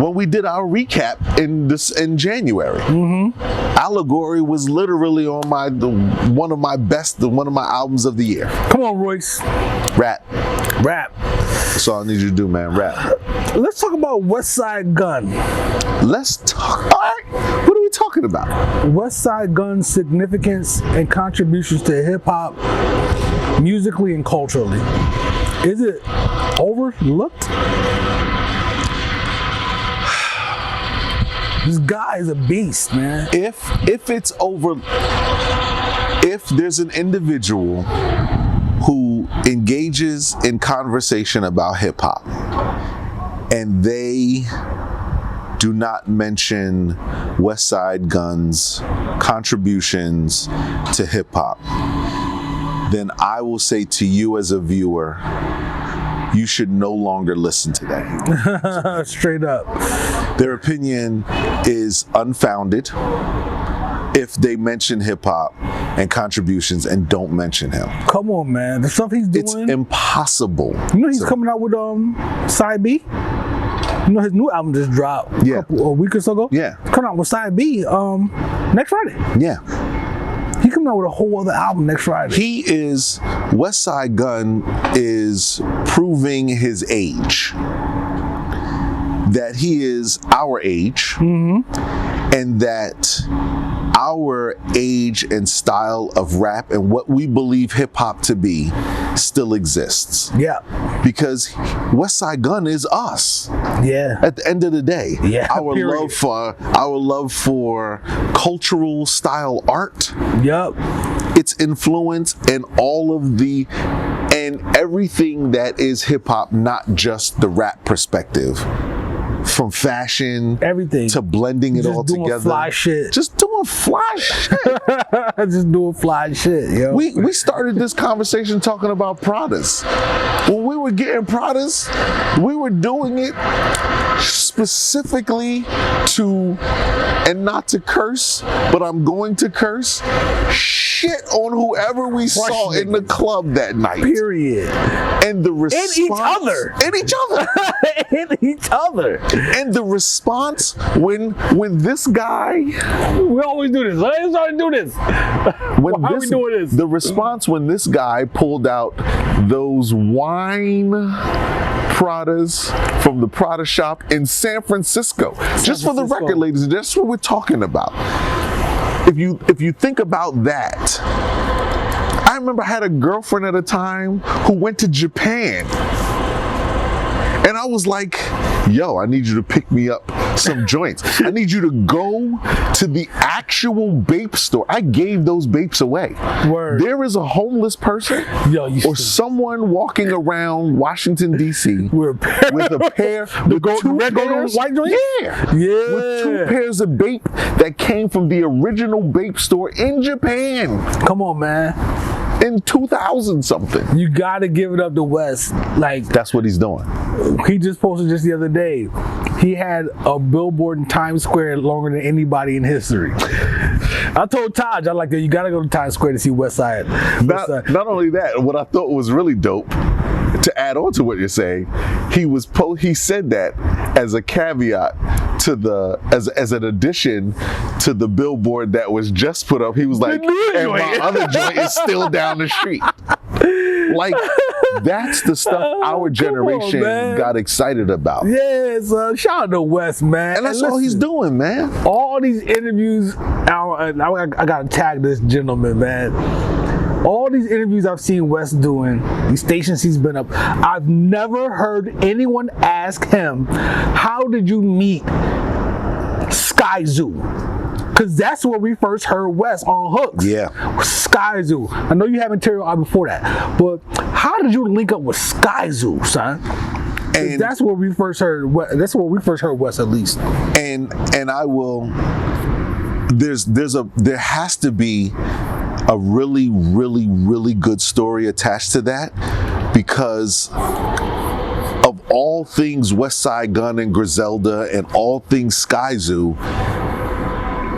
When we did our recap in January, Allegory was literally on one of my albums of the year. Come on, Royce. Rap. That's all I need you to do, man. Rap. Let's talk about West Side Gun. Let's talk. All right. What are we talking about? West Side Gun's significance and contributions to hip hop, musically and culturally. Is it overlooked? This guy is a beast, man. If if there's an individual who engages in conversation about hip hop and they do not mention West Side Gun's contributions to hip hop, then I will say to you as a viewer, you should no longer listen to that. Straight up. Their opinion is unfounded if they mention hip hop and contributions and don't mention him. Come on, man. The stuff he's doing. It's impossible. You know he's coming out with Side B? You know his new album just dropped a week or so ago? Yeah. He's coming out with Side B next Friday. Yeah. He coming out with a whole other album next Friday. West Side Gun is proving his age. That he is our age, and that our age and style of rap and what we believe hip hop to be still exists. Yeah. Because West Side Gun is us. Yeah. At the end of the day. Yeah. Our love for cultural style art. Yep. Its influence and everything that is hip hop, not just the rap perspective. From fashion, everything to blending it all together. Fly shit. Just doing fly shit. Just doing fly shit, yo. We started this conversation talking about Pradas. When we were getting Pradas, we were doing it specifically to, and not to curse, but I'm going to curse, shit on whoever we saw in the club that night. Period. And the response. In each other. In each other. In each other. And the response when this guy. We always do this. Let's always do this. Why are we doing this? The response when this guy pulled out those wine Pradas from the Prada shop in San Francisco. Just for the record, ladies, that's what we're talking about. If you think about that, I remember I had a girlfriend at a time who went to Japan. And I was like, yo, I need you to pick me up some joints. I need you to go to the actual vape store. I gave those vapes away. Word. There is a homeless person or someone walking around Washington, D.C. with a pair, with two pairs, white joints? Yeah. With two pairs of vape that came from the original vape store in Japan. Come on, man. In 2000 something. You gotta give it up to West. Like, that's what he's doing. He just posted just the other day. He had a billboard in Times Square longer than anybody in history. I told Taj, I like that you gotta go to Times Square to see West Side. Not only that, what I thought was really dope, to add on to what you're saying, he said that as a caveat to as an addition to the billboard that was just put up. He was like, and my other joint is still down the street. Like, that's the stuff our generation got excited about. Yeah, so shout out to West, man. And that's all he's doing, man. All these interviews, I gotta tag this gentleman, man. All these interviews I've seen West doing, these stations he's been up, I've never heard anyone ask him, how did you meet Sky Zoo? Because that's where we first heard West on Hooks. Yeah. Sky Zoo. I know you had material out before that, but how did you link up with Sky Zoo, son? And that's where we first heard. That's where we first heard West, at least. And I will. There has to be a really, really, really good story attached to that, because of all things West Side Gun and Griselda and all things Sky Zoo,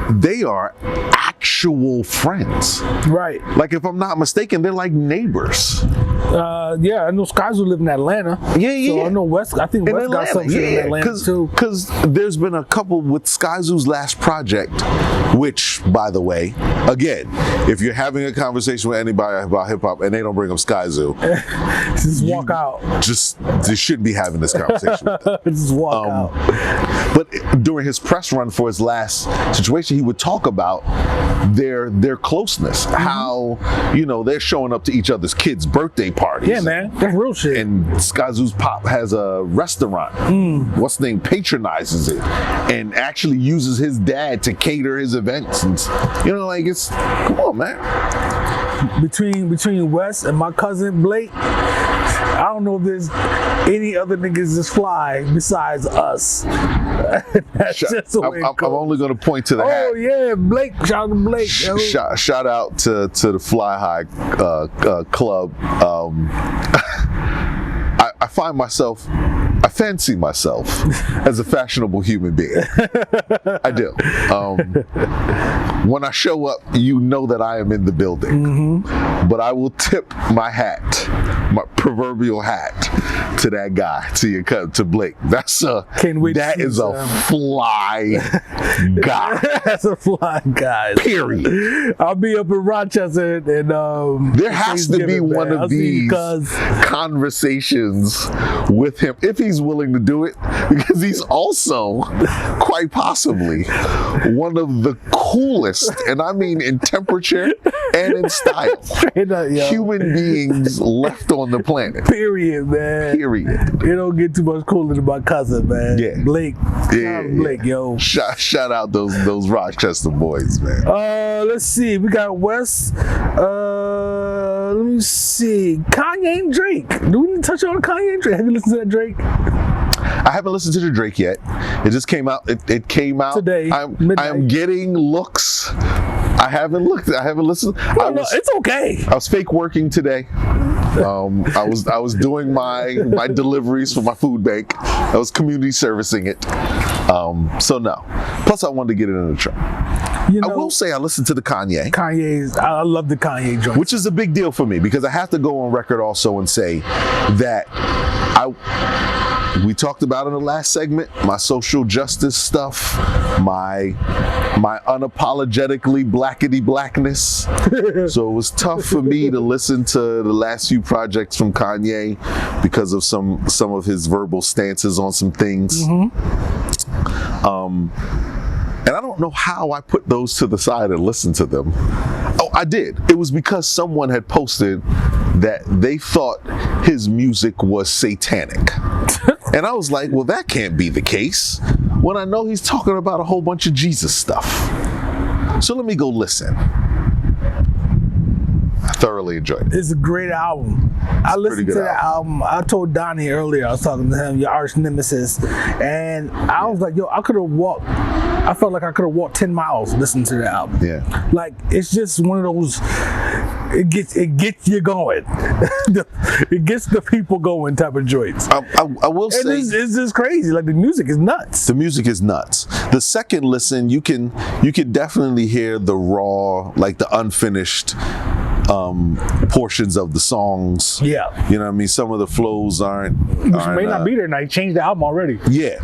they are actual friends. Right. Like, if I'm not mistaken, they're like neighbors. Yeah, I know Sky Zoo live in Atlanta. Yeah. So I know West, I think West got some shit in Atlanta too. Because there's been a couple with Sky Zoo's last project, which, by the way, again, if you're having a conversation with anybody about hip hop and they don't bring up Sky Zoo, just walk out. They shouldn't be having this conversation with them. Just walk out. But during his press run for his last situation, he would talk about their closeness, how they're showing up to each other's kids' birthday parties. Yeah, man, that's real shit. And Skyzoo's Pop has a restaurant. What's the name? Patronizes it and actually uses his dad to cater his events. And it's come on, man. Between Wes and my cousin Blake, I don't know if there's any other niggas that's fly besides us. That's just the way it goes. I'm only going to point to the hat. Oh yeah, Blake! Shout out to Blake. Shout out to the Fly High Club. I fancy myself as a fashionable human being. I do. When I show up, you know that I am in the building. But I will tip my hat, my proverbial hat, to that guy, to Blake. That is a fly guy. That's a fly guy. Period. I'll be up in Rochester and there has to be one of these conversations with him if he's willing to do it, because he's also quite possibly one of the coolest, and I mean in temperature and in style, human beings left on the planet. Period, man. Period. It don't get too much cooler than my cousin, man. Yeah. Blake. Yeah. Blake, yo. Shout out those Rochester boys, man. Let's see. We got Wes. Let me see. Kanye and Drake. Do we need to touch on Kanye and Drake? Have you listened to that Drake? I haven't listened to the Drake yet. It just came out. It came out today. I'm getting looks. I haven't listened. No, it's okay. I was fake working today. I was doing my deliveries for my food bank. I was community servicing it. So no. Plus, I wanted to get it in the truck. I will say I listened to the Kanye. I love the Kanye joint. Which is a big deal for me, because I have to go on record also and say that we talked about in the last segment, my social justice stuff, my unapologetically blackety blackness. So it was tough for me to listen to the last few projects from Kanye because of some of his verbal stances on some things. And I don't know how I put those to the side and listened to them. Oh, I did. It was because someone had posted that they thought his music was satanic. And I was like, well, that can't be the case when I know he's talking about a whole bunch of Jesus stuff. So let me go listen. I thoroughly enjoyed it. It's a great album. I listened to that album. I told Donnie earlier, I was talking to him, your arch nemesis, and I was like, yo, I felt like I could have walked 10 miles listening to that album. Yeah. Like, it's just one of those, it gets you going. It gets the people going type of joints. I will say, it's just crazy. Like, the music is nuts. The music is nuts. The second listen, you can definitely hear the raw, like the unfinished portions of the songs. Yeah. You know what I mean? Some of the flows aren't may not be there now. You changed the album already. Yeah.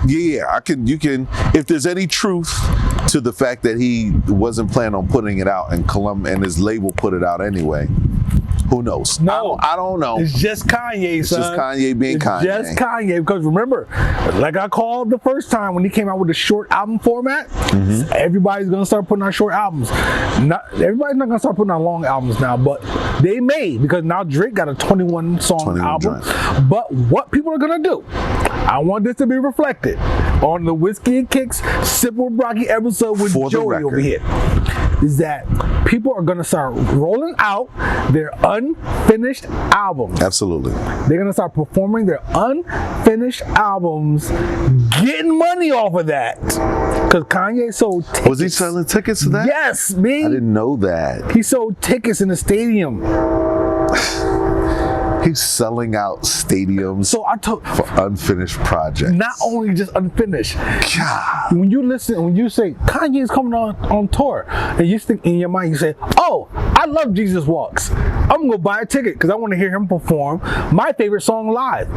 You can, if there's any truth to the fact that he wasn't planning on putting it out and his label put it out anyway. Who knows? No, I don't know. It's just Kanye, It's son. just Kanye being Kanye. Just Kanye, because remember, like I called the first time when he came out with the short album format, everybody's gonna start putting out short albums. Everybody's not gonna start putting out long albums now, but they may, because now Drake got a 21 song album. Joint. But what people are gonna do, I want this to be reflected on the Whiskey and Kicks Sip with Brocky episode with Joey over here, is that people are gonna start rolling out their unfinished albums. Absolutely. They're gonna start performing their unfinished albums, getting money off of that. Because Kanye sold tickets. Was he selling tickets to that? Yes, me. I didn't know that. He sold tickets in the stadium. He's selling out stadiums for unfinished projects. Not only just unfinished. God. When you say Kanye's coming on tour, and you think in your mind, you say, oh, I love Jesus Walks. I'm gonna buy a ticket because I want to hear him perform my favorite song live.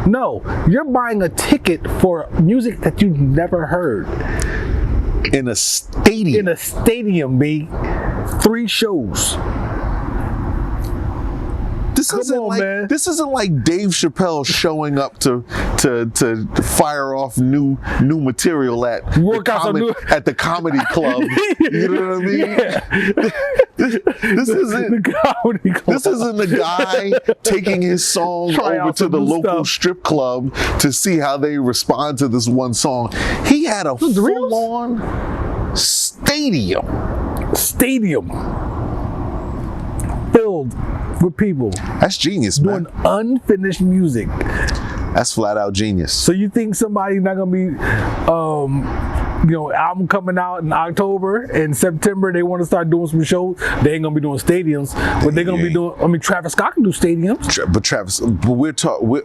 No, you're buying a ticket for music that you've never heard. In a stadium. In a stadium, B. 3 shows. this isn't like Dave Chappelle showing up to fire off new material at the comedy club. You know what I mean? Yeah. This isn't the comedy club. This isn't the guy taking his song over to the local strip club to see how they respond to this one song. He had a full-on stadium filled with people. That's genius, man. Doing unfinished music. That's flat out genius. So you think somebody's not gonna be, album coming out in October and September? They want to start doing some shows. They ain't gonna be doing stadiums, but they're gonna be doing. I mean, Travis Scott can do stadiums. But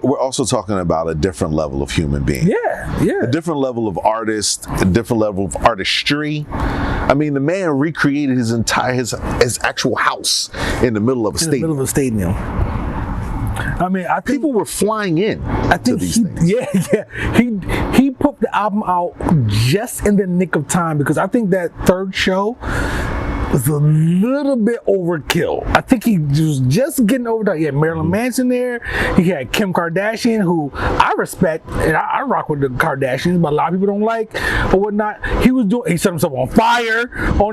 we're also talking about a different level of human being. Yeah. A different level of artist, a different level of artistry. I mean, the man recreated his actual house in the middle of a stadium. In the middle of a stadium. I mean, I think people were flying in. I think these things. He put the album out just in the nick of time, because I think that third show was a little bit overkill. I think he was just getting over that. He had Marilyn Manson there. He had Kim Kardashian, who I respect, and I rock with the Kardashians, but a lot of people don't like or whatnot. He set himself on fire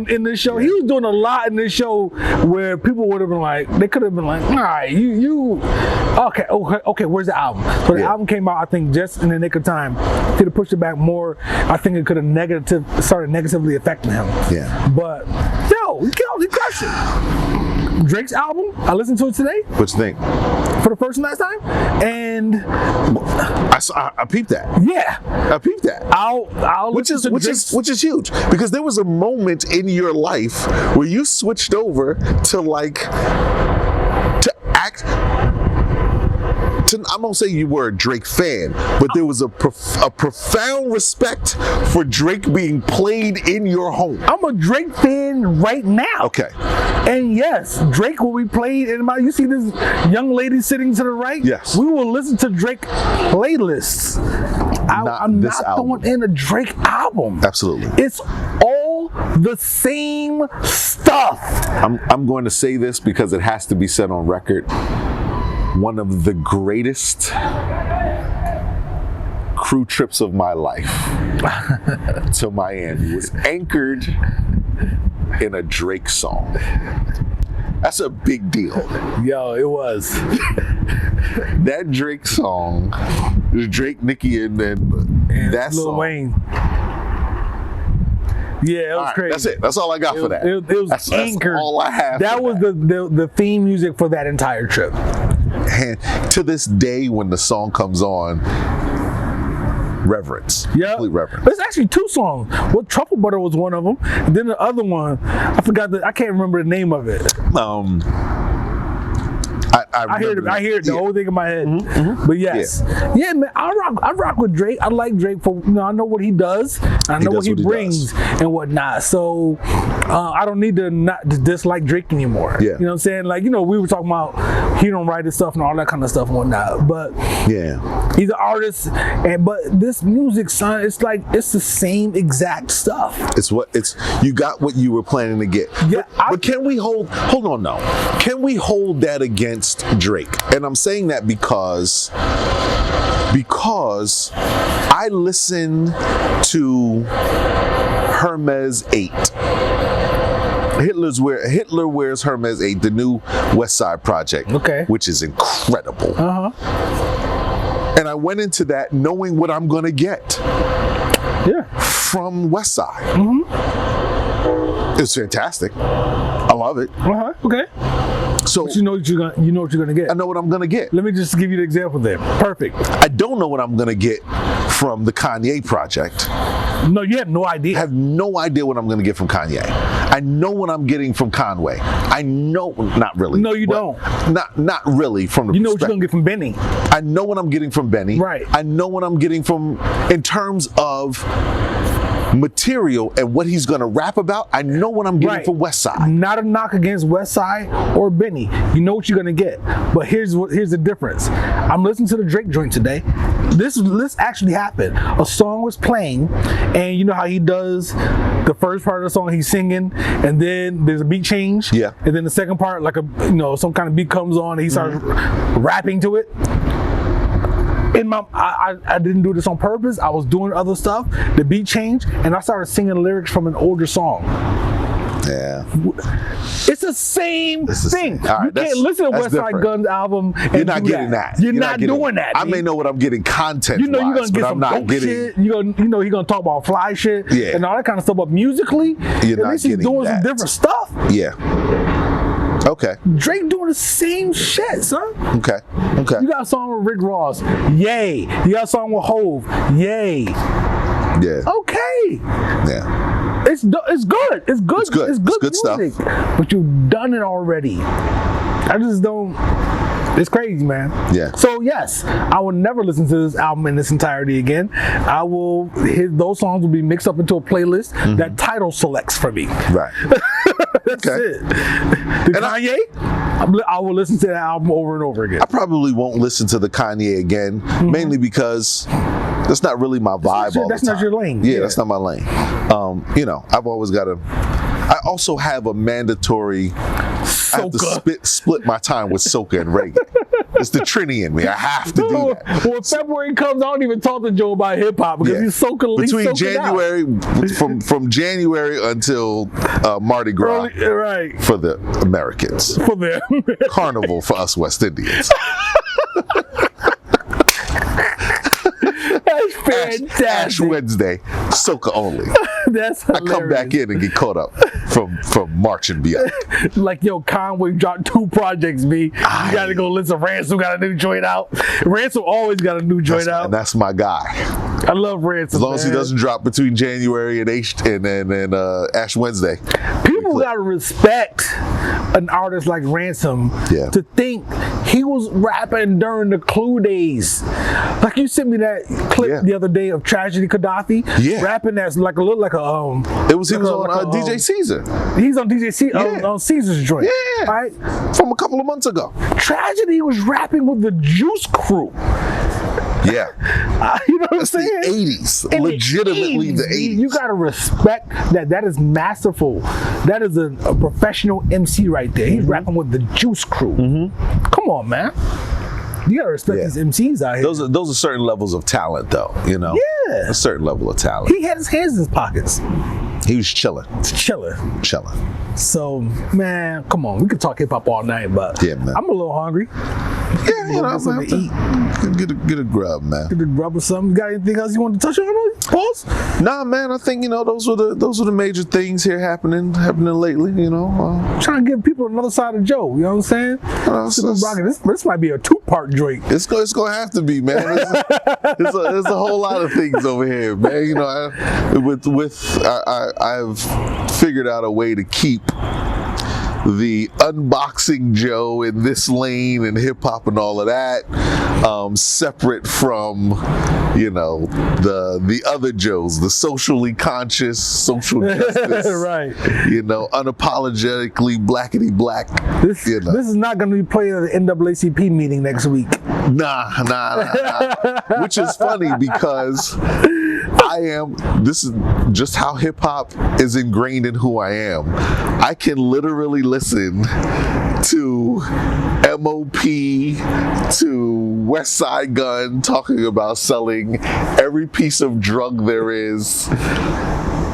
in this show. He was doing a lot in this show where people would have been like, they could have been like, all right, okay, where's the album? So the album came out, I think, just in the nick of time. Could have pushed it back more. I think it could have started negatively affecting him. Yeah. But he crushed it. Drake's album, I listened to it today. What you think? For the first and last time, and I peeped that. Yeah, I peeped that. Which is huge, because there was a moment in your life where you switched over to act. I'm gonna say you were a Drake fan, but there was a profound respect for Drake being played in your home. I'm a Drake fan right now. Okay. And yes, Drake will be played in my. You see this young lady sitting to the right? Yes. We will listen to Drake playlists. I'm not throwing in a Drake album. Absolutely. It's all the same stuff. I'm going to say this because it has to be said on record. One of the greatest crew trips of my life to Miami was anchored in a Drake song. That's a big deal. Yo, it was. That Drake song, Drake, Nicki, and that Lil song. Wayne. Yeah, it was crazy. That's it. That's all I got for that. It was anchored. That's all I have. That was the theme music for that entire trip. And to this day, when the song comes on, reverence. Yeah, complete reverence. There's actually two songs. Well, Truffle Butter was one of them. And then the other one, I can't remember the name of it. I hear the whole thing in my head. Mm-hmm. But yes, yeah, man, I rock with Drake. I like Drake for I know what he does. I know what he brings and whatnot. So I don't need to dislike Drake anymore. Yeah. You know what I'm saying? Like, we were talking about he don't write his stuff and all that kind of stuff and whatnot. But yeah, he's an artist, but this music, son, it's the same exact stuff. You got what you were planning to get. Yeah, but can we hold on now? Can we hold that against Drake? And I'm saying that because I listened to Hermes 8. Hitler Wears Hermes 8, the new West Side project, which is incredible. And I went into that knowing what I'm gonna get from West Side. It's fantastic. I love it. Okay. So but you know what you're gonna get. I know what I'm gonna get. Let me just give you the example there. Perfect. I don't know what I'm gonna get from the Kanye project. No, you have no idea. I have no idea what I'm going to get from Kanye. I know what I'm getting from Conway. I know, not really. No, you don't. Not really from the You know what you're going to get from Benny. I know what I'm getting from Benny. Right. I know what I'm getting from, in terms of material and what he's going to rap about. I know what I'm getting from West Side. Not a knock against West Side or Benny. You know what you're going to get. But here's the difference. I'm listening to the Drake joint today. This actually happened. A song was playing, and you know how he does the first part of the song, he's singing, and then there's a beat change. Yeah. And then the second part, like some kind of beat comes on, and he starts rapping to it. I didn't do this on purpose. I was doing other stuff. The beat changed, and I started singing lyrics from an older song. Yeah. It's the same thing. All right, you can't listen to West Side Gun's album and you're not getting that. You're not doing that. I may know what I'm getting content. You know you're gonna get some dope shit. You're gonna talk about fly shit and all that kind of stuff. But musically, at least he's doing some different stuff. Yeah. Okay. Drake doing the same shit, son. Okay. You got a song with Rick Ross, yay. You got a song with Hove, yay. Yeah. Okay. Yeah. It's good. It's good. It's good music. Stuff. But you've done it already. I just don't. It's crazy, man. Yeah. So yes, I will never listen to this album in its entirety again. I will. Those songs will be mixed up into a playlist that Tidal selects for me. Right. That's it. Kanye, I will listen to that album over and over again. I probably won't listen to the Kanye again, mainly because that's not really my vibe all the time. That's not your lane. Yeah, that's not my lane. I've always got to. I also have a mandatory. Soca. I have to split my time with soca and reggae. It's the Trini in me. I have to do that. When February comes, I don't even talk to Joe about hip hop because he's soca. Between January, from January until Mardi Gras, right, for the Americans. For them, Carnival for us West Indians. That's fantastic. Ash Wednesday, soca only. That's hilarious. I come back in and get caught up from March and beyond. Like, Conway dropped 2 projects, B. You gotta go listen. Ransom got a new joint out. Ransom always got a new joint out. And that's my guy. I love Ransom. As long as he doesn't drop between January and Ash Wednesday. People gotta respect an artist like Ransom to think he was rapping during the Clue days. Like, you sent me that clip the other day of Tragedy Gaddafi rapping that's like a little like a He was on DJ Caesar. He's on DJ Caesar on Caesar's joint. Yeah. Right? From a couple of months ago. Tragedy was rapping with the Juice Crew. Yeah. You know what I'm That's saying? the 80s. Legitimately the 80s. You gotta respect that. That is masterful. That is a professional MC right there. He's rapping with the Juice Crew. Come on, man. You gotta respect these MCs out here. Those are certain levels of talent, though. Yeah. A certain level of talent. He had his hands in his pockets. He was chilling. Chilling. So, man, come on. We could talk hip hop all night, but I'm a little hungry. Yeah, I'm gonna have to eat. Get a grub, man. Get a grub or something. Got anything else you want to touch on? Pause? Nah, man. I think those were the major things here happening lately. Trying to give people another side of Joe. You know what I'm saying? This might be a 2-part joint. It's gonna have to be, man. There's a whole lot of things over here, man. I've figured out a way to keep the unboxing Joe in this lane and hip hop and all of that separate from the other Joes, the socially conscious, social justice, right? Unapologetically blackity black. This is not going to be played at the NAACP meeting next week. Nah. Which is funny because this is just how hip hop is ingrained in who I am. I can literally listen to MOP, to West Side Gun talking about selling every piece of drug there is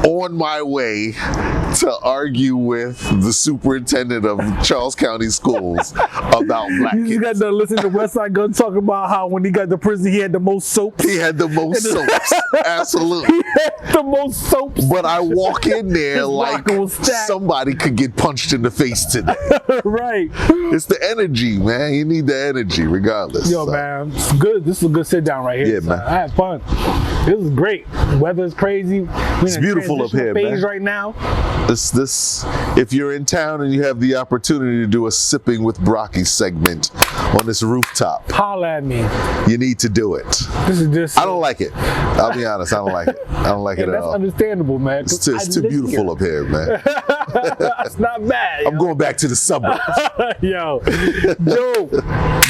on my way to argue with the superintendent of Charles County Schools about black kids. You got to listen to West Side Gun talk about how when he got to prison, he had the most soaps. He had the most soaps. Absolutely. He had the most soaps. But I walk in there like somebody could get punched in the face today. Right. It's the energy, man. You need the energy regardless. Yo, man. It's good. This is a good sit down right here. Yeah, man. I had fun. This is great. The weather is crazy. It's beautiful up here, man. Right now. This if you're in town and you have the opportunity to do a sipping with Brocky segment on this rooftop, holla at me. You need to do it. This is just I don't like it. I'll be be honest, I don't like it. I don't like it at That's all. understandable, man. It's too beautiful up here, man. That's not bad. I'm going back to the suburbs. Yo, Joe,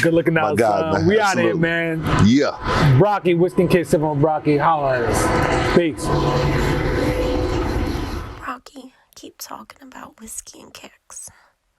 good looking out, God, son. man. We out here, Absolutely. man. Yeah. Brocky, Whiskey and Kids, sipping on Brocky. Holla at us. Peace. Brocky, keep talking about whiskey and kicks.